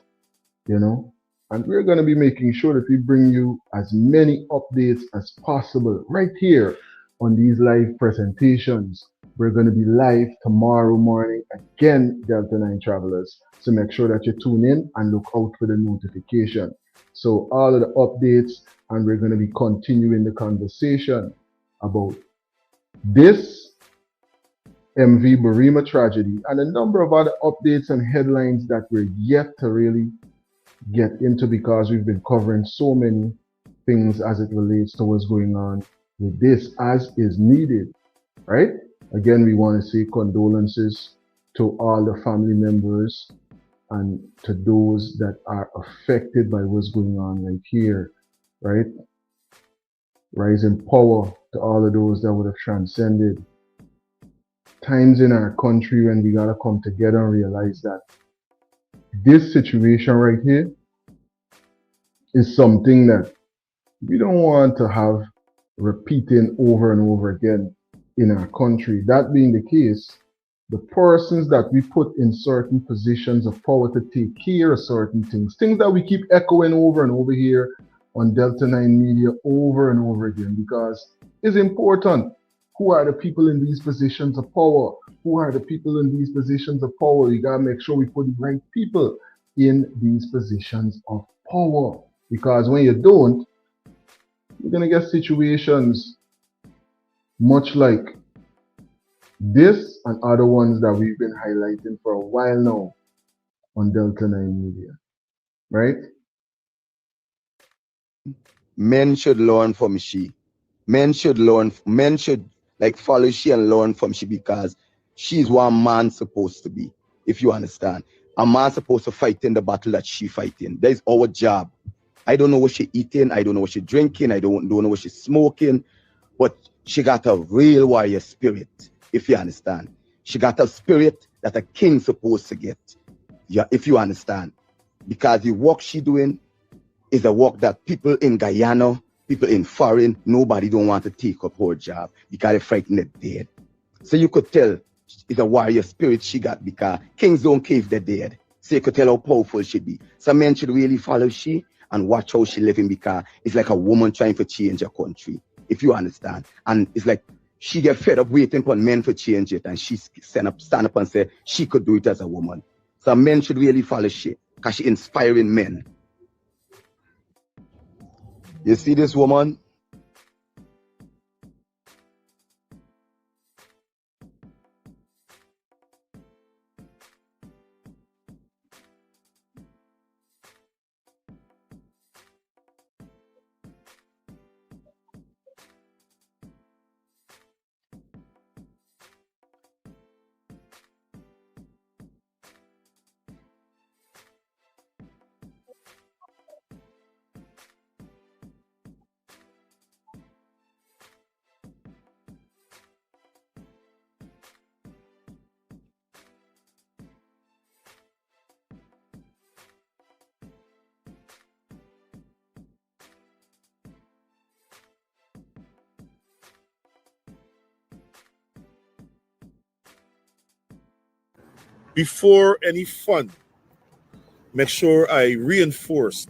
you know. And we're going to be making sure that we bring you as many updates as possible right here on these live presentations. We're going to be live tomorrow morning again, Delta9 travelers. So make sure that you tune in and look out for the notification. So all of the updates and we're going to be continuing the conversation about this MV Barima tragedy and a number of other updates and headlines that we're yet to really get into, because we've been covering so many things as it relates to what's going on with this, as is needed, right? Again, we want to say condolences to all the family members and to those that are affected by what's going on right here, right? Rising power to all of those that would have transcended times in our country when we gotta come together and realize that this situation right here is something that we don't want to have repeating over and over again in our country. That being the case, the persons that we put in certain positions of power to take care of certain things that we keep echoing over and over here on Delta9 Media over and over again, because it's important. Who are the people in these positions of power? Who are the people in these positions of power? We gotta make sure we put the right people in these positions of power, because when you don't, you're gonna get situations much like this and other ones that we've been highlighting for a while now on Delta9 Media, right? Men should learn from she. Men should like follow she and learn from she, because she's what a man's supposed to be, if you understand. A man's supposed to fight in the battle that she fighting. That is our job. I don't know what she eating, I don't know what she drinking, I don't know what she's smoking, but she got a real warrior spirit, if you understand. She got a spirit that a king's supposed to get, yeah, if you understand. Because the work she doing is a work that people in Guyana, people in foreign, nobody don't want to take up her job because they're frightened they're dead. So you could tell it's a warrior spirit she got, because kings don't care if they're dead. So you could tell how powerful she be. Some men should really follow she and watch how she living, because it's like a woman trying to change a country, if you understand. And it's like she get fed up waiting for men to change it, and she stand up and say she could do it as a woman. So men should really follow she, because she inspiring men. You see this woman? Before any fund, make sure I reiterate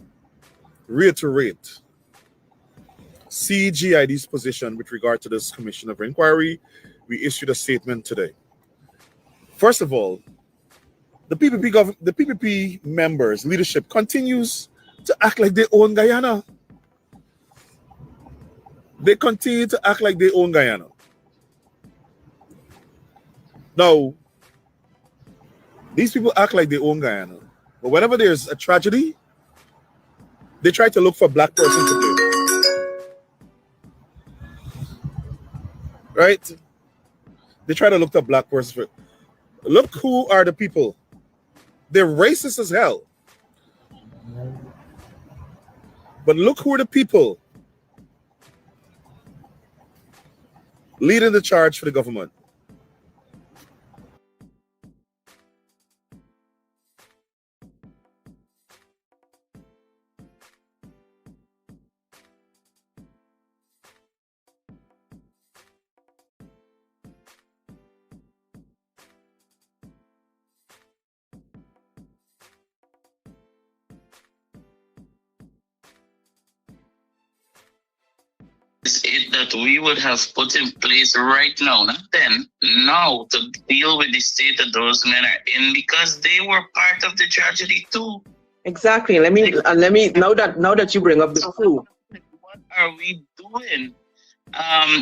CGID's position with regard to this Commission of Inquiry. We issued a statement today. First of all, the PPP members, leadership continues to act like they own Guyana. They continue to act like they own Guyana. Now, these people act like they own Guyana, but whenever there's a tragedy, they try to look for a black person to blame. Right? They try to look for a black person. Look who are the people. They're racist as hell. But look who are the people leading the charge for the government. It that we would have put in place right now, not then, now, to deal with the state that those men are in, because they were part of the tragedy too. Exactly. Let me now that you bring up the crew, are we doing?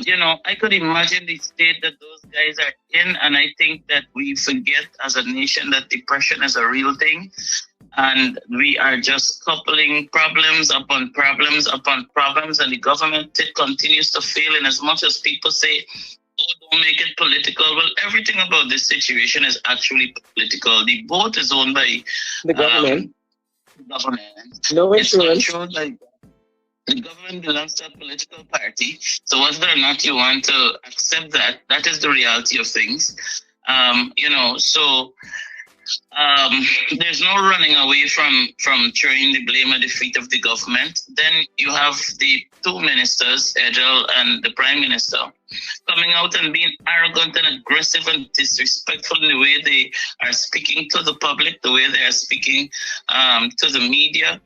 You know, I could imagine the state that those guys are in, and I think that we forget as a nation that depression is a real thing, and we are just coupling problems upon problems upon problems, and the government continues to fail. And as much as people say, "Oh, don't make it political," well, everything about this situation is actually political. The boat is owned by The government. government. No It's insurance. controlled by the government belongs to a political party. So whether or not you want to accept that, that is the reality of things. You know, so there's no running away from throwing the blame at the feet of the government. Then you have the two ministers, Edel and the Prime Minister, coming out and being arrogant and aggressive and disrespectful in the way they are speaking to the public, the way they are speaking to the media.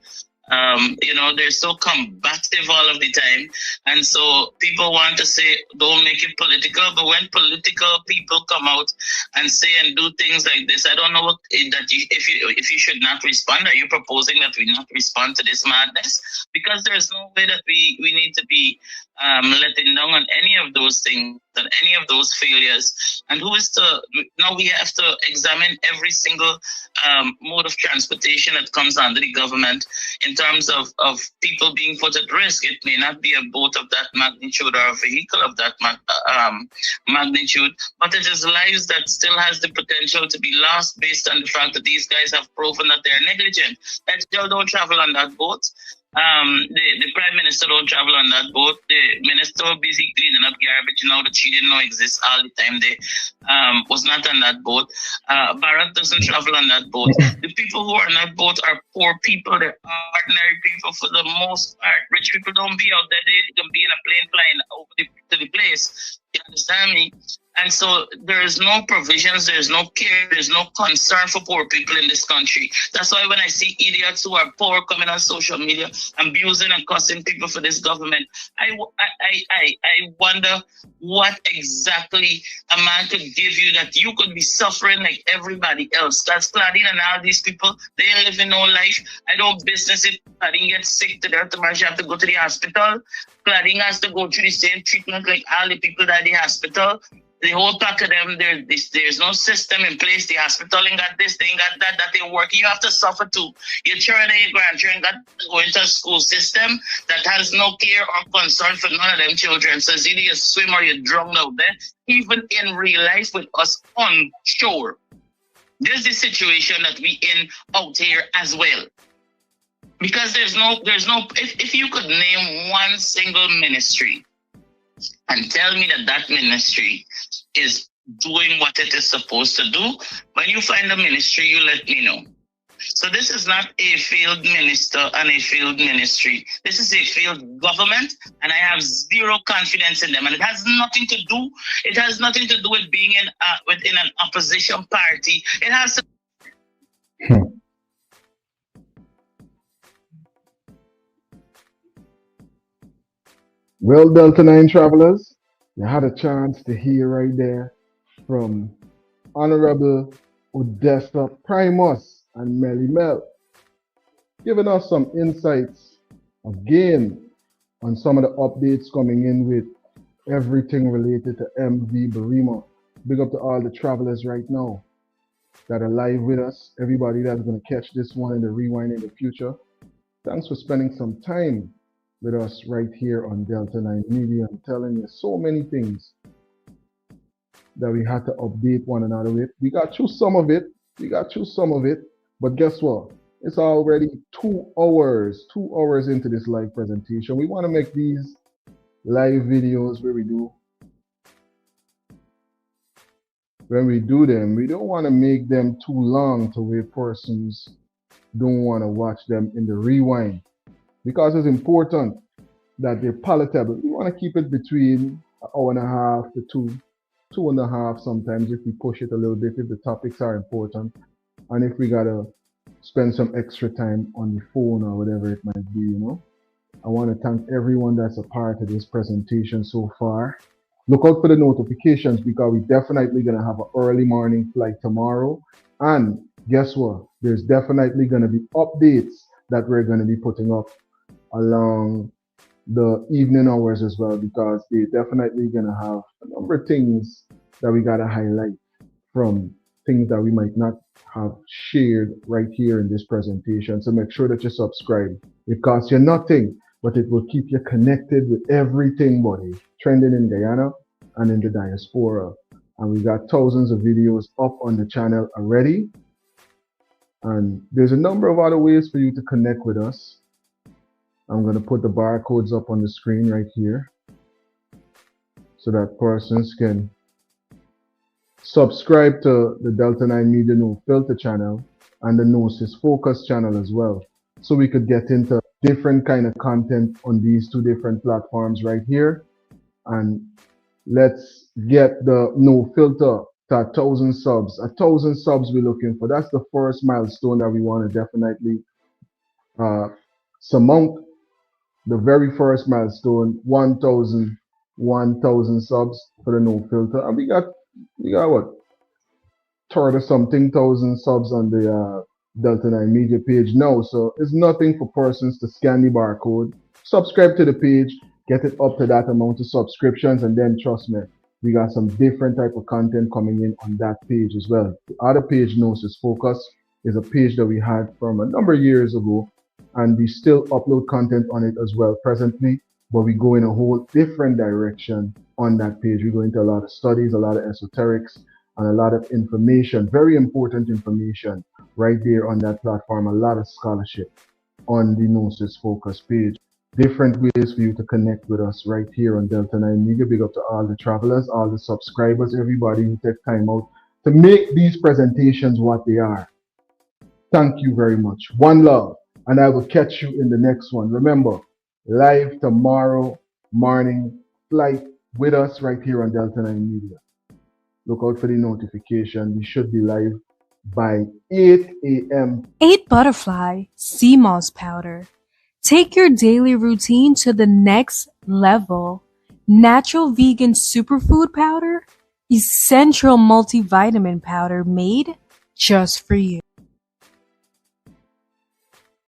You know, they're so combative all of the time. And so people want to say, don't make it political. But when political people come out and say and do things like this, I don't know what that if you should not respond. Are you proposing that we not respond to this madness? Because there's no way that we need to be letting down on any of those things, on any of those failures. And who is to, now we have to examine every single mode of transportation that comes under the government in terms of people being put at risk. It may not be a boat of that magnitude or a vehicle of that magnitude, but it is lives that still has the potential to be lost based on the fact that these guys have proven that they're negligent. That they don't travel on that boat. The Prime Minister don't travel on that boat. The Minister busy cleaning up garbage, you know, that she didn't know exists all the time. They was not on that boat. Bharat doesn't travel on that boat. The people who are on that boat are poor people. They're ordinary people for the most part. Rich people don't be out there. They can be in a plane flying over to the place. You understand me? And so there is no provisions, there's no care, there's no concern for poor people in this country. That's why when I see idiots who are poor coming on social media, abusing and cussing people for this government, I wonder what exactly a man could give you that you could be suffering like everybody else. That's Claudine and all these people, they ain't living no life. I don't business it. Claudine gets sick to death tomorrow, she have to go to the hospital. Claudine has to go through the same treatment like all the people that in the hospital. The whole pack of them, there's no system in place. The hospital ain't got this, they ain't got that they work. You have to suffer too. Your children and your grandchildren got to go into a school system that has no care or concern for none of them children. So it's either you swim or you're drowned out there. Even in real life with us on shore, there's the situation that we in out here as well. Because there's no, if you could name one single ministry and tell me that that ministry is doing what it is supposed to do, when you find a ministry, you let me know. So this is not a failed minister and a failed ministry. This is a failed government, and I have zero confidence in them. And it has nothing to do with being within an opposition party. It has to. Well, Delta9 travelers, you had a chance to hear right there from Honorable Odessa Primus and Melly Mel, giving us some insights again on some of the updates coming in with everything related to MV Barima. Big up to all the travelers right now that are live with us, everybody that's going to catch this one in the rewind in the future. Thanks for spending some time with us right here on Delta9 Media. I'm telling you so many things that we had to update one another with. We got through some of it, but guess what? It's already 2 hours into this live presentation. We want to make these live videos when we do them, we don't want to make them too long to where persons don't want to watch them in the rewind, because it's important that they're palatable. We want to keep it between an hour and a half to 2.5 sometimes if we push it a little bit, if the topics are important, and if we gotta spend some extra time on the phone or whatever it might be, you know. I want to thank everyone that's a part of this presentation so far. Look out for the notifications, because we're definitely gonna have an early morning flight tomorrow. And guess what? There's definitely gonna be updates that we're gonna be putting up along the evening hours as well, because they're definitely gonna have a number of things that we gotta highlight from things that we might not have shared right here in this presentation. So make sure that you subscribe. It costs you nothing, but it will keep you connected with everything, buddy, trending in Guyana and in the diaspora. And we got thousands of videos up on the channel already. And there's a number of other ways for you to connect with us. I'm going to put the barcodes up on the screen right here so that persons can subscribe to the Delta9 Media No Filter channel and the Gnosis Focus channel as well. So we could get into different kind of content on these two different platforms right here. And let's get the No Filter to 1,000 subs. 1,000 subs we're looking for. That's the first milestone that we want to definitely surmount. The very first milestone, 1,000 subs for the No Filter. And we got what, 30 something thousand subs on the Delta9 Media page now. So it's nothing for persons to scan the barcode, subscribe to the page, get it up to that amount of subscriptions, and then trust me, we got some different type of content coming in on that page as well. The other page, Gnosis Focus, is a page that we had from a number of years ago, and we still upload content on it as well presently, but we go in a whole different direction on that page. We go into a lot of studies, a lot of esoterics, and a lot of information, very important information right there on that platform, a lot of scholarship on the Gnosis Focus page. Different ways for you to connect with us right here on Delta9 Media. Big up to all the travelers, all the subscribers, everybody who take time out to make these presentations what they are. Thank you very much. One love, and I will catch you in the next one. Remember, live tomorrow morning flight with us right here on Delta9 Media. Look out for the notification. We should be live by 8 a.m. 8 Butterfly Sea Moss Powder. Take your daily routine to the next level. Natural vegan superfood powder. Essential multivitamin powder made just for you.